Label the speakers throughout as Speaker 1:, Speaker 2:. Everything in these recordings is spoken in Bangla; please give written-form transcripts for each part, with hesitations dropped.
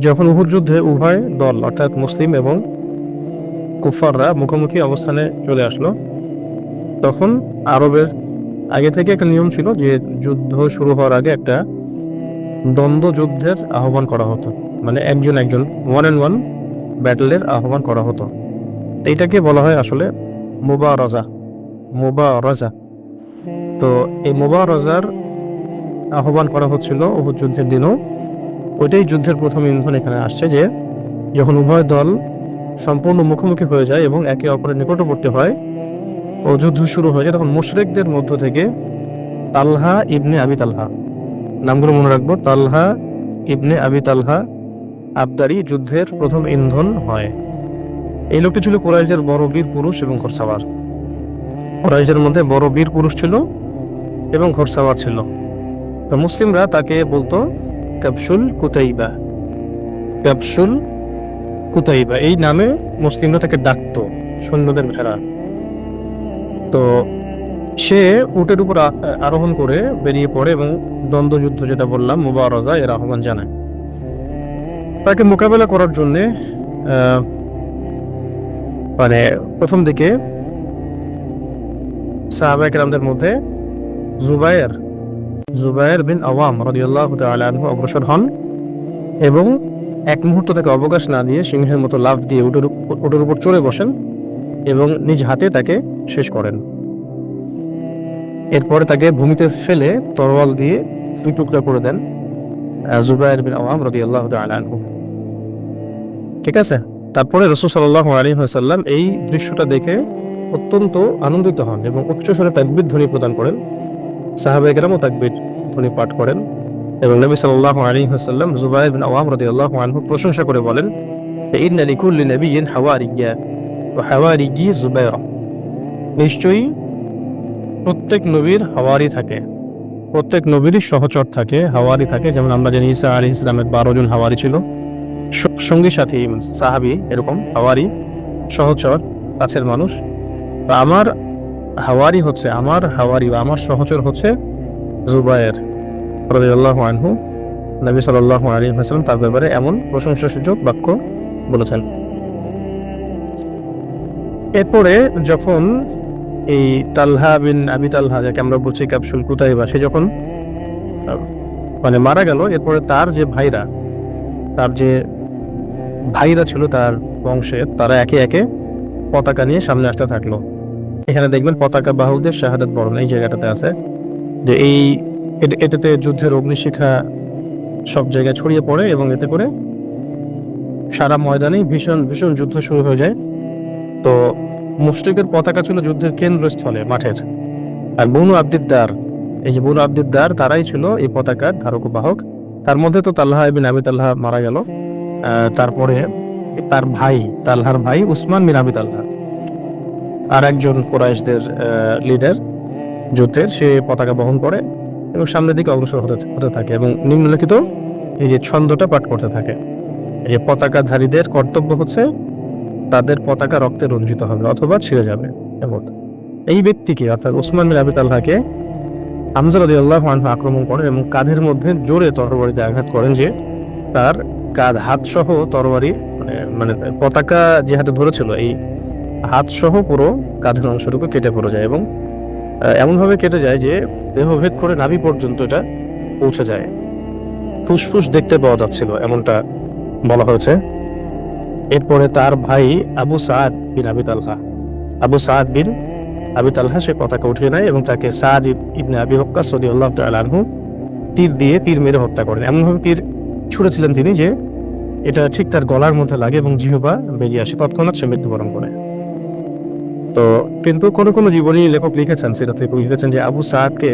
Speaker 1: যখন উহুদ যুদ্ধে উভয় দল অর্থাৎ মুসলিম এবং কুফাররা মুখোমুখি অবস্থানে চলে আসলো, তখন আরবের আগে থেকে একটা নিয়ম ছিল যে যুদ্ধ শুরু হওয়ার আগে একটা দ্বন্দ্ব যুদ্ধের আহ্বান করা হতো। মানে একজন একজন ওয়ান অ্যান্ড ওয়ান ব্যাটলের আহ্বান করা হতো। এইটাকে বলা হয় আসলে মুবারাজা। মুবারাজা। তো এই মুবারাজার আহ্বান করা হচ্ছিল উহুদ যুদ্ধের দিনও। ওইটাই যুদ্ধের প্রথম ইন্ধন এখানে আসছে যে যখন উভয় দল সম্পূর্ণ মুখোমুখি হয়ে যায় এবং একে অপরের নিকটবর্তী হয় ও যুদ্ধ শুরু হয়ে যায়, তখন মুশরিকদের মধ্য থেকে তালহা ইবনে আবি তালহা, নামগুলো মনে রাখবো, তালহা ইবনে আবি তালহা আবদারি যুদ্ধের প্রথম ইন্ধন হয়। এই লোকটি ছিল কুরাইশদের বড় বীর পুরুষ এবং ঘোড়সাওয়ার। কুরাইশদের মধ্যে বড় বীর পুরুষ ছিল এবং ঘোড়সাওয়ার ছিল। তো মুসলিমরা তাকে বলতো কাবসুল কুতাইবা। কাবসুল কুতাইবা এই নামে মুসলিমরা তাকে ডাকতো, সৈন্যদের ভেড়া। তো সে উটের উপর আরোহণ করে বেরিয়ে পড়ে এবং দ্বন্দ্বযুদ্ধ, যেটা বললাম মুবারাজা, এর আহ্বান জানায়। তাকে মোকাবেলা করার জন্যে মানে প্রথম দিকে সাহাবায়ে কেরামদের মধ্যে জুবায়ের জুবায়ের বিন আওয়াম রাদিয়াল্লাহু তাআলা আনহু অগ্রসর হন এবং এক মুহূর্ত তাকে অবকাশ না দিয়ে সিংহের মতো লাফ দিয়ে উটের উপর চড়ে বসেন এবং নিজ হাতে তাকে শেষ করেন। এরপরে তাকে ভূমিতে ফেলে তরোয়াল দিয়ে দুই টুকরা করে দেন জুবায়ের বিন আওয়াম রাদিয়াল্লাহু তাআলা আনহু। ঠিক আছে। তারপরে রাসূল সাল্লাল্লাহু আলাইহি ওয়াসাল্লাম এই দৃশ্যটা দেখে অত্যন্ত আনন্দিত হন এবং উচ্চস্বরে তাকবীর ধ্বনি প্রদান করেন। সাহাবায়ে কেরামও তাকবীর ধ্বনি পাঠ করেন এবং নবী সাল্লাল্লাহু আলাইহি ওয়াসাল্লাম জুবায়ের বিন আওয়াম রাদিয়াল্লাহু আনহু প্রশংসা করে বলেন, ইন্না লিকুল্লি নাবিয়্যিন হাওয়ারিয়্যা ওয়া হাওয়ারিয়্যি জুবায়রা। নিশ্চয়ই প্রত্যেক নবীর হাওয়ারি থাকে, প্রত্যেক নবীরই সহচর থাকে, হাওয়ারি থাকে। যেমন আমরা জানি ঈসা আলাইহিস সালামের 12 জন হাওয়ারি ছিল, সঙ্গী সাথী সাহাবী, এরকম হাওয়ারি, সহচর, কাছের মানুষ। আমার হাওয়ারি হচ্ছে, আমার হাওয়ারি বা আমার সহচর হচ্ছে জুবায়ের রাদিয়াল্লাহু আনহু। নবী সাল্লাল্লাহু আলাইহি ওয়াসাল্লাম তার ব্যাপারে এমন প্রশংসাসূচক বাক্য বলেছেন। এরপরে যখন এই তালহা বিন আবি তালহা, যাকে আমরা বলছি কাবসুল কুতাইবা, সে যখন মানে মারা গেল, এরপরে তার যে ভাইরা ছিল তার বংশের, তারা একে একে পতাকা নিয়ে সামনে আসতে থাকলো। এখানে দেখবেন পতাকা বাহুদের শাহাদাত বরণ এই জায়গাটাতে আছে, যে এটাতে যুদ্ধের অগ্নিশিখা সব জায়গায় ছড়িয়ে পড়ে এবং এতে করে সারা ময়দানেই ভীষণ ভীষণ যুদ্ধ শুরু হয়ে যায়। তো মুশরিকের পতাকা ছিল যুদ্ধের কেন্দ্রস্থলে, মাঠের। আর বনু আব্দিদ্দার, এই যে বনু আব্দিদ্দার, তারাই ছিল এই পতাকার ধারক বাহক। তার মধ্যে তো তালহা বিন আবি তালহা মারা গেল। তারপরে তার ভাই, তালহার ভাই উসমান বিন আবি তালহা, আর একজন কুরাইশদের লিডার যুদ্ধের, সে পতাকা বহন করে এবং সামনের দিকে অগ্রসর হতে থাকে এবং নিম্নলিখিত এই যে ছন্দটা পাঠ করতে থাকে। এই যে পতাকাধারীদের কর্তব্য হচ্ছে তাদের পতাকা রক্তে রঞ্জিত হবে অথবা ছিঁড়ে যাবে। এবং এই ব্যক্তিকে অর্থাৎ উসমান বিন আবি তালহাকে হামজা রাদিয়াল্লাহু আনহু আক্রমণ করেন এবং কাঁধের মধ্যে জোরে তরবারিতে আঘাত করেন, যে তার কাঁধ, হাত সহ তরবারি, মানে পতাকা যে হাতে ধরেছিল এই হাত সহ পুরো কাঁধের অংশটুকু কেটে পড়ে যায় এবং এমনভাবে কেটে যায় যে দেহভেদ করে নাভি পর্যন্ত এটা পৌঁছে যায়। ফুসফুস দেখতে পাওয়া যাচ্ছিল, এমনটা বলা হয়েছে। এরপরে তার ভাই আবু সাদ বিন আবি তালহা সে পতাকা উঠিয়ে নেয় এবং তাকে সাদ ইবনে আবি ওয়াক্কাস রাদিয়াল্লাহু তাআলা আনহু তীর মেরে হত্যা করেন। এমনভাবে তীর ছুঁড়েছিলেন তিনি যে এটা ঠিক তার গলার মধ্যে লাগে এবং জিহ্বা বেরিয়ে আসে, তৎক্ষণাৎ সে মৃত্যুবরণ করে। তো কিন্তু কোনো জীবনী লেখক লিখেছেন, সেটাতে লিখেছেন যে আবু সাদকে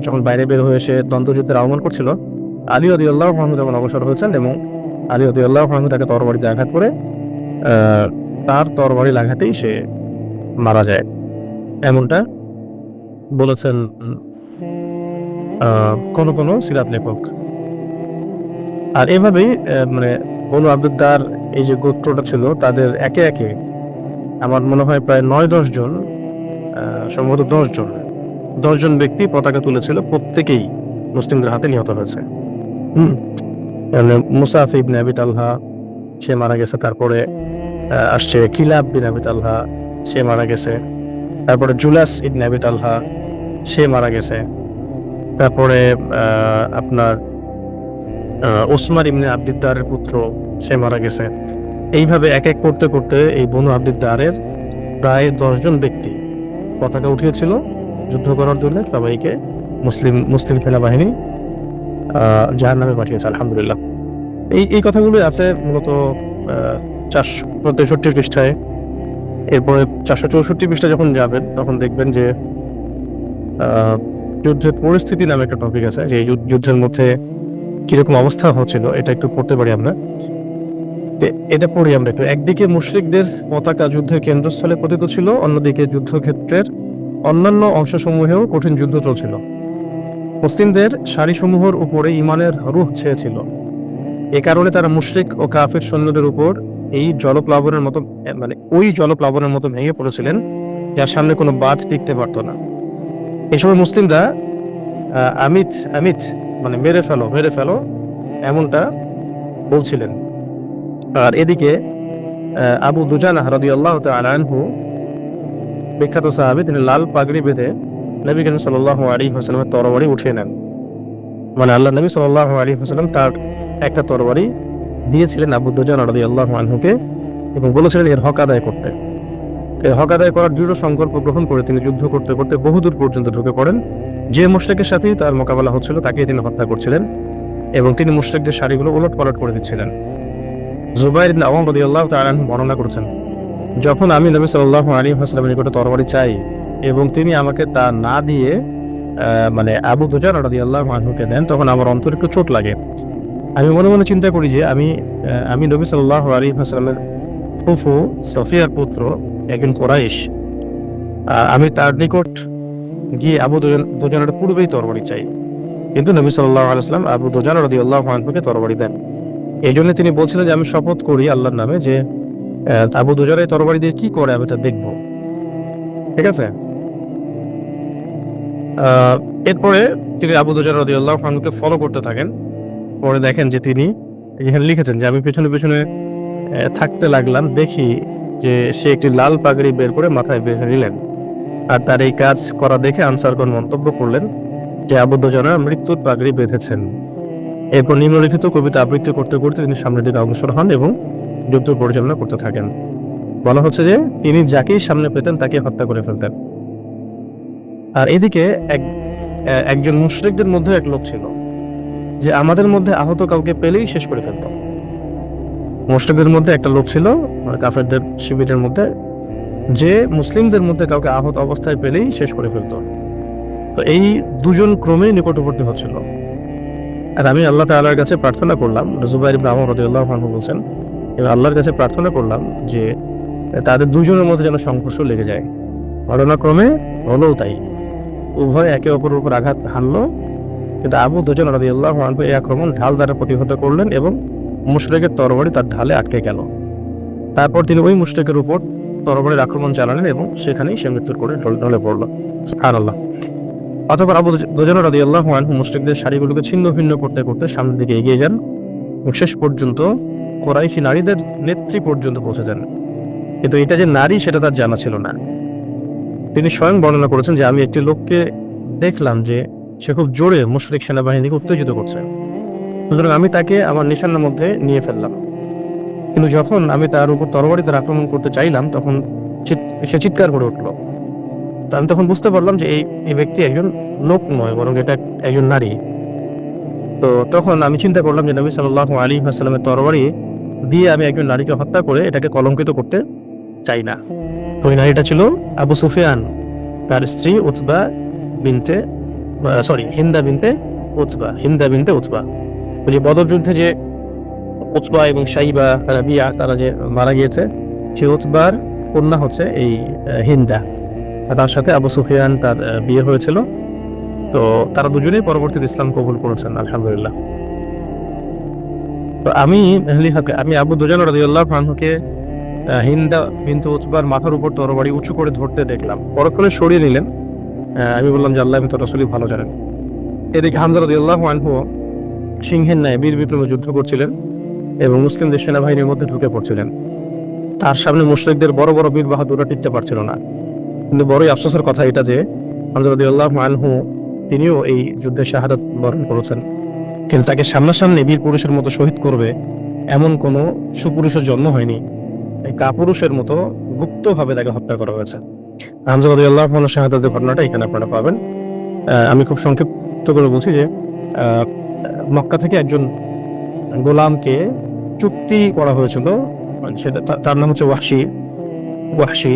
Speaker 1: যখন বাইরে বের হয়ে এসে দ্বন্দ্বযুদ্ধের আহ্বান করছিল, আলী রাদিয়াল্লাহু আনহু তখন অবসর হয়েছেন এবং আলী রাদিয়াল্লাহু আনহু তাকে তরবারিতে আঘাত করে তার তরবারির আঘাতেই সে মারা যায়, এমনটা বলেছেন কোনো সিরাত লেখক। আর এভাবেই মানে বনু আব্দিদ্দার এই যে গোত্রটা ছিল, তাদের একে একে আমার মনে হয় প্রায় 9-10 জন, সম্ভবত 10 জন ব্যক্তি পতাকা তুলেছিল, প্রত্যেকেই মুসলিমদের হাতে নিহত হয়েছে। মুসাফ ইবনে আবি তালহা, সে মারা গেছে। তারপরে আসছে কিলাব বিন আবি তালহা, সে মারা গেছে। তারপরে জুলাস ইবনে আবি তালহা, সে মারা গেছে। তারপরে আপনার ওসমান ইবনে আব্দিদ্দারের পুত্র, সে মারা গেছে। এইভাবে এক এক করতে করতে এই বনু আব্দিদ্দারের প্রায় 10 জন ব্যক্তি পতাকা উঠিয়েছিল যুদ্ধ করার জন্য। সবাইকে মুসলিম সেনাবাহিনী জাহান্নামে পাঠিয়েছে। আলহামদুলিল্লাহ। এই কথাগুলো আছে মূলত 463 পৃষ্ঠায়। এরপরে 464 পৃষ্ঠা যখন যাবেন তখন দেখবেন যে যুদ্ধের পরিস্থিতি নামে একটা টপিক আছে, যে যুদ্ধের মধ্যে কিরকম অবস্থা হচ্ছিল, এটা একটু পড়তে পারি আমরা। এটা পড়ি আমরা একটু। একদিকে মুশরিকদের পতাকা যুদ্ধের কেন্দ্রস্থলে পতিত ছিল, অন্যদিকে যুদ্ধক্ষেত্রের অন্যান্য অংশসমূহেও কঠিন যুদ্ধ চলছিল। মুসলিমদের সারিসমূহের উপরে ইমানের রূহ ছেয়েছিল। এ কারণে তারা মুশরিক ও কাফির সৈন্যদের উপর ওই জলপ্লাবনের মতো ভেঙে পড়েছিলেন, যার সামনে কোনো বাঁধ টিকতে পারত না। এই সময় মুসলিমরা আমিত মানে মেরে ফেলো এমনটা বলছিলেন। আর এদিকে আবু দুজানা রাদিয়াল্লাহু তাআলা আনহু, বিখ্যাত সাহাবী, তিনি লাল পাগড়ি বেঁধে নবী করিম সাল্লাল্লাহু আলাইহি ওয়াসাল্লামের তরবারি উঠিয়ে নেন। মানে আল্লাহ নবী সাল্লাল্লাহু আলাইহি ওয়াসাল্লাম তার একটা তরবারি দিয়েছিলেন আবু দুজানা রাদিয়াল্লাহু আনহুকে এবং বলেছিলেন এর হক আদায় করতে। এর হক আদায় করার দৃঢ় সংকল্প গ্রহণ করে তিনি যুদ্ধ করতে করতে বহুদূর পর্যন্ত ঢুকে পড়েন। যে মুশরিকের সাথেই তার মোকাবেলা হচ্ছিল তাকে তিনি হত্যা করছিলেন এবং তিনি মুশরিকদের সারিগুলো ওলটপালট করে দিচ্ছিলেন। জুবাইর ইবনে আওয়াম রাদিয়াল্লাহু তাআলা আনহু বর্ণনা করেছেন, যখন আমি নবী সাল্লাল্লাহু আলাইহি ওয়াসাল্লামের নিকটে তরবারি চাই এবং তিনি আমাকে তা না দিয়ে মানে আবু দুজানা রাদিয়াল্লাহু আনহুকে দেন, তখন আমার অন্তরে একটু চোট লাগে। আমি মনে মনে চিন্তা করি যে আমি নবী সাল্লাল্লাহু আলাইহি ওয়াসাল্লামের ফুফু সফিয়ার পুত্র, একজন কুরাইশ, আমি তার নিকট গিয়ে আবু দুজানার পূর্বেই তরবারি চাই, কিন্তু নবী সাল্লাল্লাহু আলাইহি ওয়াসাল্লাম আবু দুজানা রাদিয়াল্লাহু আনহুকে তরবারি দেন। এই জন্য তিনি বলছিলেন যে আমি শপথ করি আল্লাহর নামে যে আবু দুজানা তরবারি দিয়ে কি করে আমি তা দেখব। ঠিক আছে। এরপরে তিনি আবু দুজানা রাদিয়াল্লাহু আনহুকে ফলো করতে থাকেন। পরে দেখেন যে তিনি এখানে লিখেছেন যে আমি পেছনে পেছনে থাকতে লাগলাম, দেখি যে সে একটি লাল পাগড়ি বের করে মাথায় বেঁধে নিলেন। আর তার এই কাজ করা দেখে আনসারগণ মন্তব্য করলেন যে আবু দুজানা মৃত্যুর পাগড়ি বেঁধেছেন। এরপর নিম্নলিখিত কবিতা আবৃত্তি করতে করতে তিনি সামনের দিকে অগ্রসর হন এবং যুদ্ধ পরিচালনা করতে থাকেন। বলা হচ্ছে যে তিনি যাকেই সামনে পেতেন তাকে হত্যা করে ফেলতেন। আর এদিকে একজন মুশরিকদের মধ্যে এক লোক ছিল যে আমাদের মধ্যে আহত কাউকে পেলেই শেষ করে ফেলত। মুশরিকদের মধ্যে একটা লোক ছিল, কাফেরদের শিবিরের মধ্যে, যে মুসলিমদের মধ্যে কাউকে আহত অবস্থায় পেলেই শেষ করে ফেলত। তো এই দুজন ক্রমেই নিকটবর্তী হচ্ছিল। আর আমি আল্লাহ তাআলার কাছে প্রার্থনা করলাম, জুবাইর ইবনে আওয়াম রাদিয়াল্লাহু আনহু বলছেন, এবং আল্লাহর কাছে প্রার্থনা করলাম যে তাদের দুজনের মধ্যে যেন সংঘর্ষ লেগে যায়। ঘটনাক্রমে হলোও তাই, উভয় একে অপরের উপর আঘাত হানলো, কিন্তু আবু দুজানা রাদিয়াল্লাহু আনহু এই আক্রমণ ঢাল দ্বারা প্রতিহত করলেন এবং মুশরিকের তরবারি তার ঢালে আটকে গেল। তারপর তিনি ওই মুশরিকের উপর তরবারির আক্রমণ চালালেন এবং সেখানেই সে মৃত্যুর করে ঢলে পড়ল। সুবহানাল্লাহ। অতঃপর আবু দুজানা রাদিয়াল্লাহু আনহু মুশরিকদের সারিগুলোকে ছিন্ন ভিন্ন করতে করতে সামনের দিকে এগিয়ে যান এবং শেষ পর্যন্ত কুরাইশি নারীদের নেত্রী পর্যন্ত পৌঁছে যান। কিন্তু এটা যে নারী সেটা তার জানা ছিল না। তিনি স্বয়ং বর্ণনা করেছেন যে আমি একটি লোককে দেখলাম যে সে খুব জোরে মুশরিক সেনাবাহিনীকে উত্তেজিত করছে, সুতরাং আমি তাকে আমার নিশানার মধ্যে নিয়ে ফেললাম। কিন্তু যখন আমি তার উপর তরবারি দ্বারা আক্রমণ করতে চাইলাম তখন সে চিৎকার করে উঠল। তো আমি তখন বুঝতে পারলাম যে এই ব্যক্তি একজন লোক নয়, বরং এটা একজন নারী। তো তখন আমি চিন্তা করলাম যে নবী সাল্লাল্লাহু আলাইহি ওয়াসাল্লামের তরবারি দিয়ে আমি একজন নারীকে হত্যা করে এটাকে কলঙ্কিত করতে চাই না। তো ওই নারীটা ছিল আবু সুফিয়ান, তার স্ত্রী হিন্দা বিনতে উতবা। ওই যে বদর যুদ্ধে যে উতবা এবং সাইবা রাবিয়া তারা যে মারা গিয়েছে, সেই উতবার কন্যা হচ্ছে এই হিন্দা। তার সাথে আবু সুফিয়ান তার বিয়ে হয়েছিল। তো তারা দুজনেই পরবর্তীতে ইসলাম কবুল করেছেন, আলহামদুলিল্লাহ। তো আমি আবু দুজানা রাদিয়াল্লাহু আনহুকে হিন্দা বিনতে উতবার মাথার উপর তরবারি উঁচু করে ধরতে দেখলাম। পরক্ষণে সরিয়ে নিলেন। আমি বললাম যে আল্লাহ এবং তার রাসূলই ভালো জানেন। এদিকে হামজা রাদিয়াল্লাহু আনহু সিংহের ন্যায় বীর বিক্রমে যুদ্ধ করছিলেন এবং মুসলিমদের সেনাবাহিনীর মধ্যে ঢুকে পড়ছিলেন। তার সামনে মুশরিকদের বড় বড় বীর বাহাদুররা টিকতে পারছিল না। কিন্তু বড়ই আফসোসের কথা এটা যে হামজা রাদিয়াল্লাহু আনহু তিনিও এই যুদ্ধে শাহাদাত বরণ করেছেন, কিন্তু তাকে সামনাসামনি বীর পুরুষের মতো শহীদ করবে এমন কোনো সুপুরুষের জন্ম হয়নি। এই কাপুরুষের মতো গুপ্তভাবে তাকে হত্যা করা হয়েছে। হামজা রাদিয়াল্লাহু আনহু শাহাদাতের ঘটনাটা এখানে আপনারা পাবেন। আমি খুব সংক্ষিপ্ত করে বলছি যে মক্কা থেকে একজন গোলামকে চুক্তি করা হয়েছিল, সেটা তার নাম হচ্ছে ওয়াহশী।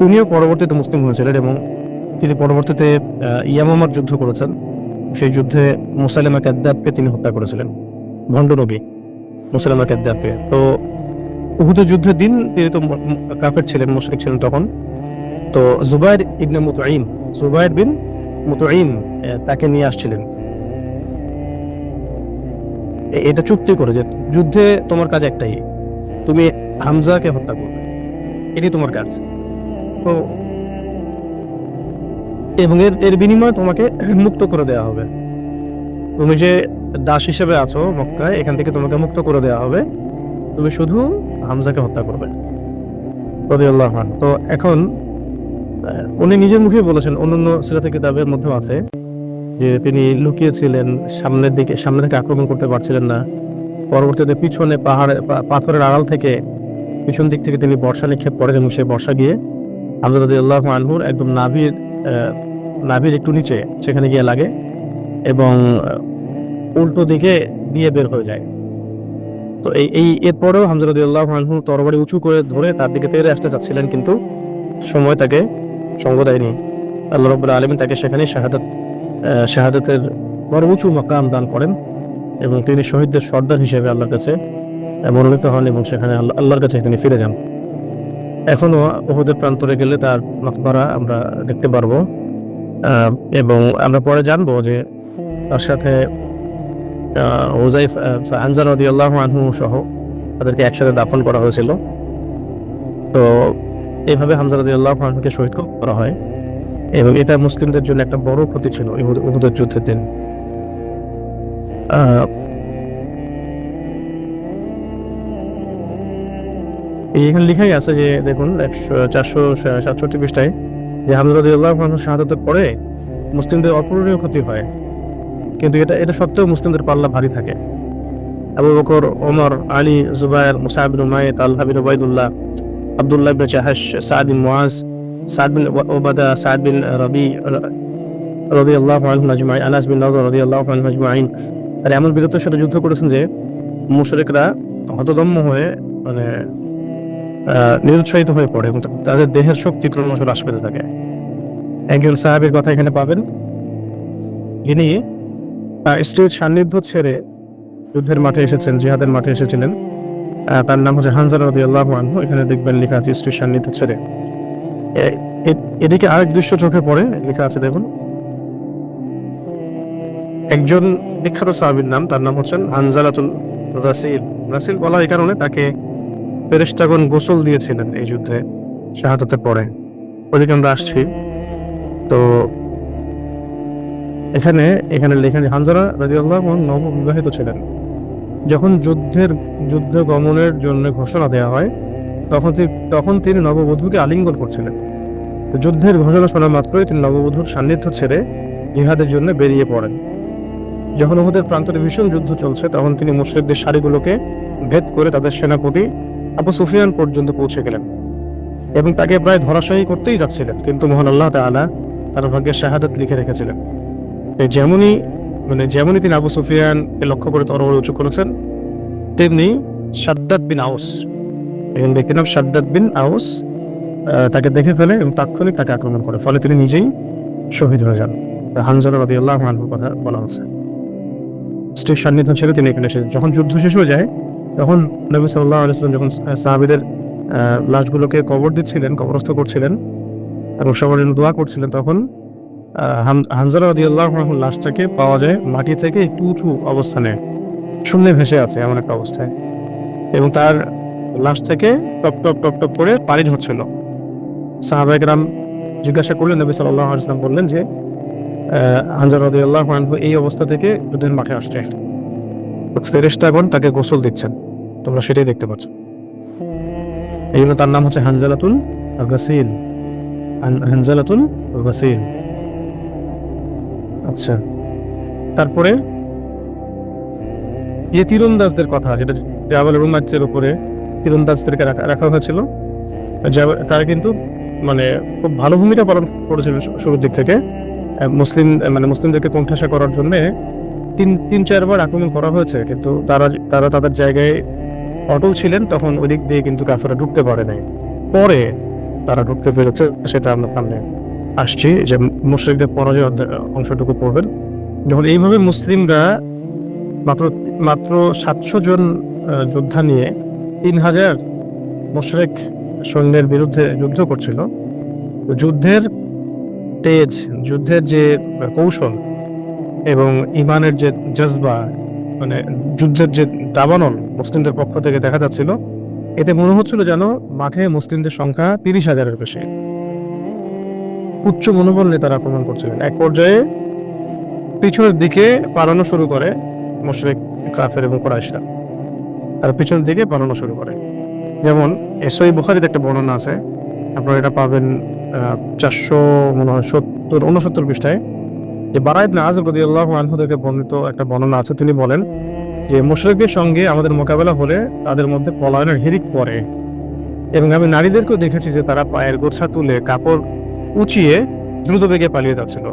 Speaker 1: উনিও পরবর্তীতে মুসলিম হয়েছিলেন এবং তিনি পরবর্তীতে ইয়ামামার যুদ্ধ করেছেন। সেই যুদ্ধে মুসাইলামা কাযযাবকে তিনি হত্যা করেছিলেন, ভণ্ড নবী মুসাইলামা কাযযাবকে। তো উহুদের যুদ্ধের দিন তিনি তো কাফের ছিলেন, মুশরিক ছিলেন তখন। তো জুবাইর বিন মুতঈম তাকে নিয়ে আসছিলেন এটা চুক্তি করে যে যুদ্ধে তোমার কাজ একটাই, তুমি হামজাকে হত্যা করবে, এটি তোমার কাজ। তো এবং এর বিনিময়ে তোমাকে মুক্ত করে দেওয়া হবে। তুমি যে দাস হিসেবে আছো মক্কায়, এখান থেকে তোমাকে মুক্ত করে দেওয়া হবে, তুমি শুধু হামজাকে হত্যা করবে রাদিয়াল্লাহু আনহু। তো এখন উনি নিজের মুখে বলেছেন, অন্যান্য সিরাতের কিতাবের মধ্যেও আছে যে তিনি লুকিয়েছিলেন, সামনে থেকে আক্রমণ করতে পারছিলেন না। পরবর্তীতে পিছনে পাথরের আড়াল থেকে পিছন দিক থেকে তিনি বর্ষা নিক্ষেপ করেন এবং সেই বর্ষা গিয়ে হামজা রাদিয়াল্লাহু আনহুর একদম নাভির একটু নিচে সেখানে গিয়ে লাগে এবং উল্টো দিকে দিয়ে বের হয়ে যায়। তো এরপরেও হামজা রাদিয়াল্লাহু আনহু তরবারি উঁচু করে ধরে তার দিকে তেড়ে আসতে চাচ্ছিলেন, কিন্তু সময় তাকে সঙ্গ দেয়নি। আল্লাহ রাব্বুল আলামিন তাকে সেখানে শাহাদাতের বড় উঁচু মাকাম দান করেন এবং তিনি শহীদদের সর্দার হিসেবে আল্লাহর কাছে মনোনীত হন এবং সেখানে আল্লাহর কাছে তিনি ফিরে যান। এখনো উহুদের প্রান্তরে গেলে তার মাকবারা আমরা দেখতে পারবো এবং আমরা পরে জানবো যে তার সাথে হামজা রাদিয়াল্লাহু আনহু সহ তাদেরকে একসাথে দাফন করা হয়েছিল। তো এইভাবে হামজা রাদিয়াল্লাহু আনহুকে শহীদ করা হয় এবং এটা মুসলিমদের জন্য একটা বড় ক্ষতি ছিল উহুদের যুদ্ধের দিন। এখানে লেখাই আছে যে দেখুন 467 পৃষ্ঠায় যে হামজা রাদিয়াল্লাহু আনহু শাহাদাতের পরে মুসলিমদের অপূরণীয় ক্ষতি হয়, কিন্তু এটা সত্ত্বেও মুসলিমদের পাল্লা ভারী থাকে। আবু বকর, ওমর, আলী, জুবায়ের, মুসআব বিন উমাইর, তালহা বিন উবাইদুল্লাহ, আব্দুল্লাহ ইবনে জাহাশ, সাদ বিন মুআজ, সাদ বিন ওবাদা, সাদ বিন রবি রাদিয়াল্লাহু আনহু আজমাইন, আনাস বিন নাযর রাদিয়াল্লাহু আনহু আজমাইন তারা এমন বীরত্বের সাথে যুদ্ধ করেছেন যে মুশরিকরা হতদম্য হয়ে মানে নিরুৎসাহিত হয়ে পড়ে এবং তাদের দেহের শক্তি ক্রমশ হ্রাস পেতে থাকে। একজন সাহাবীর কথা এখানে পাবেন, ইনি স্ত্রীর সান্নিধ্য ছেড়ে যুদ্ধের মাঠে এসেছেন, জিহাদের মাঠে এসেছিলেন। তার নাম হচ্ছে হানজালা রাদিয়াল্লাহু আনহু। এখানে দেখবেন লেখা আছে স্ত্রীর সান্নিধ্য ছেড়ে। এদিকে আরেক দৃশ্য চোখে পড়ে, লেখা আছে দেখুন, একজন বিখ্যাত সাহাবীর নাম, তার নাম হচ্ছেন হানজালাতুল রাসিল বলা এই কারণে তাকে ফেরেশতাগণ গোসল দিয়েছিলেন এই যুদ্ধে শাহাদাতের পরে। ওদিকে আমরা আসছি। তো এখানে লেখা হানজালা রাদিয়াল্লাহু আনহু নববিবাহিত ছিলেন। যখন যুদ্ধ গমনের জন্য ঘোষণা দেওয়া হয় তখন তিনি নববধূকে আলিঙ্গন করছিলেন। যুদ্ধের ঘোষণা শোনা মাত্রই তিনি নববধূর সান্নিধ্য ছেড়ে জিহাদের জন্য বেরিয়ে পড়েন। যখন উহুদের প্রান্তরে ভীষণ যুদ্ধ চলছে তখন তিনি মুশরিকদের সারিগুলোকে ভেদ করে তাদের সেনাপতি আবু সুফিয়ান পর্যন্ত পৌঁছে গেলেন এবং তাকে প্রায় ধরাশায়ী করতেই যাচ্ছিলেন, কিন্তু মহান আল্লাহ তাআলা তার ভাগ্যে শাহাদাত লিখে রেখেছিলেন। যেমনই তিনি আবু সুফিয়ানকে লক্ষ্য করে তরবারি উঁচু করেছেন, তেমনি শাদ্দাদ বিন আউস, একজন ব্যক্তির নাম শাদ্দাদ বিন আউস, তাকে দেখে ফেলে এবং তাৎক্ষণিক তাকে আক্রমণ করে, ফলে তিনি নিজেই শহীদ হয়ে যান। হানজালা রাদিয়াল্লাহু আনহুর কথা বলা হচ্ছে। স্ত্রীর সান্নিধ্য ছেড়ে তিনি এখানে এসেছেন। যখন যুদ্ধ শেষ হয়ে যায় তখন নবী সাল্লাল্লাহু আলাইহি ওয়াসাল্লাম যখন সাহাবীদের লাশগুলোকে কবরস্থ করছিলেন এবং সবার জন্য দোয়া করছিলেন, তখন হানজালা রাদিয়াল্লাহু আনহুর লাশটাকে পাওয়া যায় মাটি থেকে একটু উঁচু অবস্থানে শূন্যে ভেসে আছে এমন একটা অবস্থায়, এবং তার লাশ থেকে টপ টপ টপ টপ করে পানি ঝরছিল। সাহাবায়ে কেরাম জিজ্ঞাসা করলেন, নবী সাল্লাল্লাহু আলাইহি ওয়াসাল্লাম বললেন যে হানজালা রাদিয়াল্লাহু আনহু এই অবস্থা থেকে যুদ্ধের মাঠে আসছে। ফেরেশতাগণ তাকে গোসল দিচ্ছেন, তোমরা সেটাই দেখতে পাচ্ছ। এই জন্য তার নাম হচ্ছে হানজালাতুল গাসিল, হানজালাতুল গাসিল। আচ্ছা, তারপরে এই তীরন্দাজদের কথা, যেটা জাবাল রুমাতের উপরে তীরন্দাজদেরকে রাখা হয়েছিল, তারা কিন্তু মানে খুব ভালো ভূমিকা পালন করেছিল শুরুর দিক থেকে। মুসলিমদেরকে কোণঠাসা করার জন্য তিন চারবার আক্রমণ করা হয়েছে, কিন্তু তারা তাদের জায়গায় অটল ছিলেন। তখন ওই দিক দিয়ে কিন্তু কাফেররা ঢুকতে পারে নাই, পরে তারা ঢুকতে পেরেছে। সেটা আমরা সামনে আসছি, যে মুশরিকদের পরাজয় অংশটুকু পড়বেন। যখন এইভাবে মুসলিমরা মাত্র 700 জন যোদ্ধা নিয়ে 3000 মুশরিক সৈন্যের বিরুদ্ধে যুদ্ধ করছিল, যুদ্ধের তেজ, যুদ্ধের যে কৌশল এবং ইমানের যে জজবা, মানে যুদ্ধের যে দাবানল মুসলিমদের পক্ষ থেকে দেখা যাচ্ছিল, এতে মনে হচ্ছিল যেন মাঠে মুসলিমদের সংখ্যা 30,000-এর বেশি। উচ্চ মনোবল নিয়ে তারা আক্রমণ করছিলেন। এক পর্যায়ে পিছনের দিকে পালানো শুরু করে মুশরিক, কাফের এবং কুরাইশরা। তারা পিছনের দিকে পালানো শুরু করে। যেমন সহিহ বুখারীতে একটা বর্ণনা আছে, আপনারা এটা পাবেন 469 পৃষ্ঠায়, যে বারা ইবনে আযিব রাদিয়াল্লাহু আনহু থেকে বর্ণিত একটা বর্ণনা আছে। তিনি বলেন যে মুশরিকদের সঙ্গে আমাদের মোকাবেলা হলে তাদের মধ্যে পলায়নের হিড়িক পড়ে, এবং আমি নারীদেরকেও দেখেছি যে তারা পায়ের গোছা তুলে কাপড় উঁচিয়ে দ্রুত বেগে পালিয়ে যাচ্ছিল,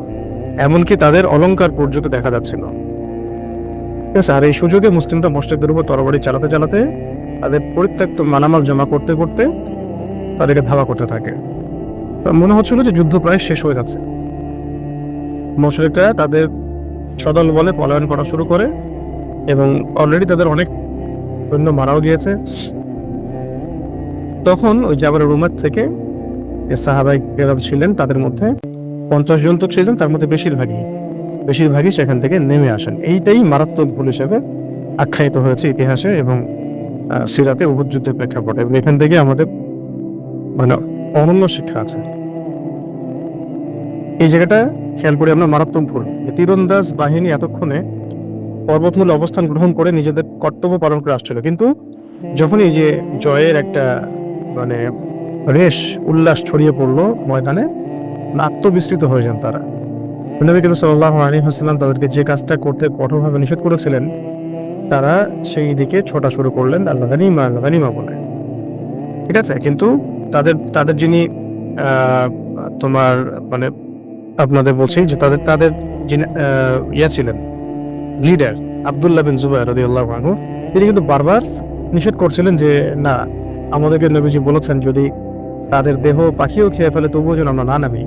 Speaker 1: এমনকি তাদের অলংকার পর্যন্ত দেখা যাচ্ছিল। ঠিক আছে, আর এই সুযোগে মুসলিমরা মুশরিকদের উপর তরবারি চালাতে চালাতে তাদের পরিত্যক্ত মালামাল জমা করতে করতে তাদেরকে ধাওয়া করতে থাকে। মনে হচ্ছিল যে যুদ্ধ প্রায় শেষ হয়ে যাচ্ছে। মুশরিকরা তাদের সদল বলে পলায়ন করা শুরু করে, এবং অলরেডি তাদের অনেক সৈন্য মারাও গিয়েছে। তখন ওই জাবাল রুমাত থেকে যে সাহাবায়ে কেরাম ছিলেন, তাদের মধ্যে 50 জন তো ছিলেন, তার মধ্যে বেশিরভাগই সেখান থেকে নেমে আসেন। এইটাই মারাত্মক ভুল হিসেবে আখ্যায়িত হয়েছে ইতিহাসে এবং সিরাতে উহুদ যুদ্ধের প্রেক্ষাপটে, এবং এখান থেকে আমাদের মানে অনন্য শিক্ষা আছে। এই জায়গাটা খেয়াল করে আমরা মারাত্মক ভুল। তীরন্দাজ বাহিনী এতক্ষণে পর্বতমূলে অবস্থান গ্রহণ করে নিজেদের কর্তব্য পালন করে আসছিল, কিন্তু যখন এই যে জয়ের একটা মানে রেশ উল্লাস ছড়িয়ে পড়লো ময়দানে, আত্মবিস্মৃত হয়ে যান তারা। নবী করিম সাল্লাল্লাহু আলাইহি ওয়াসাল্লাম তাদেরকে যে কাজটা করতে কঠোরভাবে নিষেধ করেছিলেন, তারা সেই দিকে ছোটা শুরু করলেন আল্লাহ গানিমা বলে। ঠিক আছে, কিন্তু তাদের যিনি তোমার মানে আপনাদের বলছি যে তাদের যিনি ছিলেন লিডার, আব্দুল্লাহ বিন জুবাইর রাদিয়াল্লাহু আনহু, তিনি কিন্তু বারবার নিষেধ করছিলেন যে না, আমাদেরকে নবীজি বলেছেন যদি তাদের দেহ পাখিও খেয়ে ফেলে তবুও যেন আমরা না নামি,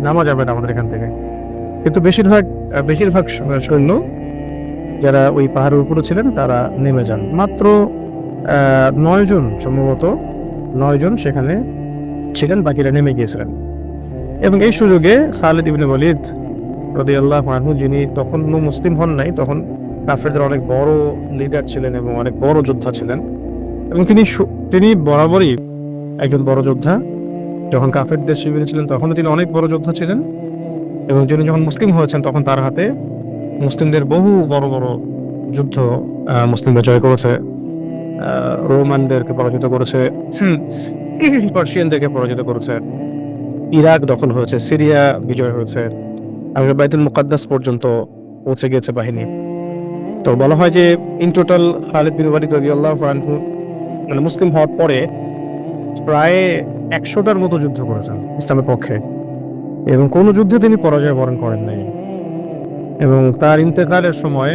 Speaker 1: নামা যাবে না আমাদের এখান থেকে। কিন্তু বেশিরভাগ সৈন্য যারা ওই পাহাড়ের উপরে ছিলেন তারা নেমে যান। মাত্র 9 জন, সম্ভবত 9 জন সেখানে ছিলেন, বাকিরা নেমে গিয়েছিলেন। এবং এই সুযোগে খালিদ ইবনে ওয়ালিদ রাদিয়াল্লাহু আনহু, যিনি তখন মুসলিম হন নাই, তখন কাফেরদের অনেক বড় লিডার ছিলেন এবং অনেক বড় যোদ্ধা ছিলেন, এবং তিনি বরাবরই একজন বড় যোদ্ধা। যখন কাফেরদের শিবিরে ছিলেন তখনও তিনি অনেক বড় যোদ্ধা ছিলেন, এবং তিনি যখন মুসলিম হয়েছেন তখন তার হাতে মুসলিমদের বহু বড় বড় যুদ্ধ মুসলিমরা জয় করেছে। রোমানদেরকে পরাজিত করেছে, পার্সিয়ানদেরকে পরাজিত করেছে, ইরাক দখল হয়েছে, সিরিয়া বিজয় হয়েছে, আর বাইতুল মুকাদ্দাস পর্যন্ত পৌঁছে গিয়েছে বাহিনী। তো বলা হয় যে ইন টোটাল খালিদ বিন ওয়ালিদ রাদিয়াল্লাহু আনহু মানে মুসলিম হওয়ার পরে প্রায় 100টার মতো যুদ্ধ করেছেন ইসলামের পক্ষে, এবং কোনো যুদ্ধে তিনি পরাজয় বরণ করেন নাই। এবং তার ইন্তেকালের সময়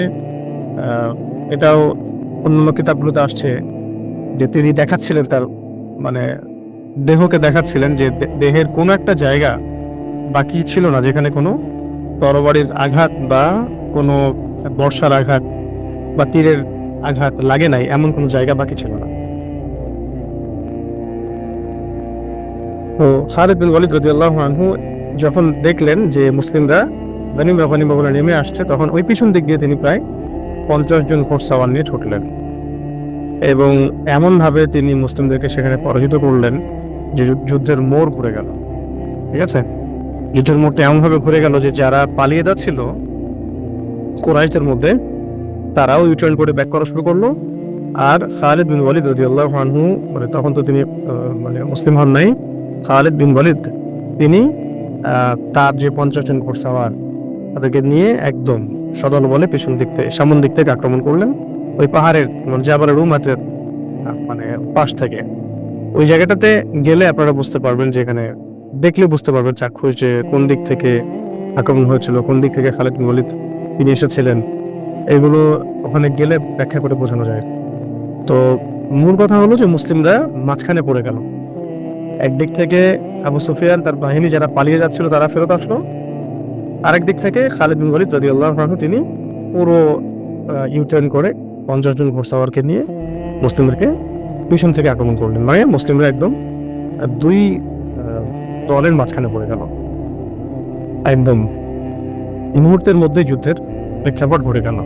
Speaker 1: এটাও অন্যান্য কিতাবগুলোতে আসছে যে তিনি দেখাচ্ছিলেন তার মানে দেহকে দেখাচ্ছিলেন যে দেহের কোনো একটা জায়গা বাকি ছিল না যেখানে কোনো তরবারির আঘাত বা কোনো বর্ষার আঘাত বা তীরের আঘাত লাগে নাই, এমন কোনো জায়গা বাকি ছিল না। তো খালিদ বিন ওয়ালিদ রাদিয়াল্লাহু আনহু যখন দেখলেন যে মুসলিমরা গনিমা বলে নেমে আসছে, তখন ওই পিছন দিক দিয়ে তিনি প্রায় 50 জন ঘোড়সওয়ার নিয়ে ছুটলেন, এবং এমনভাবে তিনি মুসলিমদেরকে সেখানে পরাজিত করলেন যে যুদ্ধের মোড় ঘুরে গেল। ঠিক আছে, যুদ্ধের মোড়টা এমনভাবে ঘুরে গেল যে যারা পালিয়ে যাচ্ছিল কুরাইশদের মধ্যে, তারাও ইউটার্ন করে ব্যাক করা শুরু করলো। আর খালিদ বিন ওয়ালিদ রাদিয়াল্লাহু আনহু, মানে তখন তো তিনি মানে মুসলিম হন নাই, খালিদ বিন ওয়ালিদ তিনি তার যে 50 জন ঘোড়সাওয়ার তাদেরকে নিয়ে একদম সদল বলে পেছন দিক থেকে সামন দিক থেকে আক্রমণ করলেন, ওই পাহাড়ের মানে জাবালের রুমাতের মানে পাশ থেকে। ওই জায়গাটাতে গেলে আপনারা বুঝতে পারবেন, যে এখানে দেখলে বুঝতে পারবেন চাক্ষুষ যে কোন দিক থেকে আক্রমণ হয়েছিল, কোন দিক থেকে খালিদ বিন ওয়ালিদ তিনি এসেছিলেন, এগুলো ওখানে গেলে ব্যাখ্যা করে বোঝানো যায়। তো মূল কথা হলো যে মুসলিমরা মাঝখানে পড়ে গেল। একদিক থেকে আবু সুফিয়ান তার বাহিনী যারা পালিয়ে যাচ্ছিল তারা ফেরত আসলো, আরেক দিক থেকে খালিদ বিন ওয়ালিদ রাদিয়াল্লাহু আনহু তিনি পুরো ইউটার্ন করে 50 জন ঘোড়সাওয়ারকে নিয়ে মুসলিমদেরকে পিছন থেকে আক্রমণ করলেন। মানে মুসলিমরা একদম দুই দলের মাঝখানে পড়ে গেল। একদম এই মুহূর্তের মধ্যে যুদ্ধের প্রেক্ষাপট ঘটে গেল।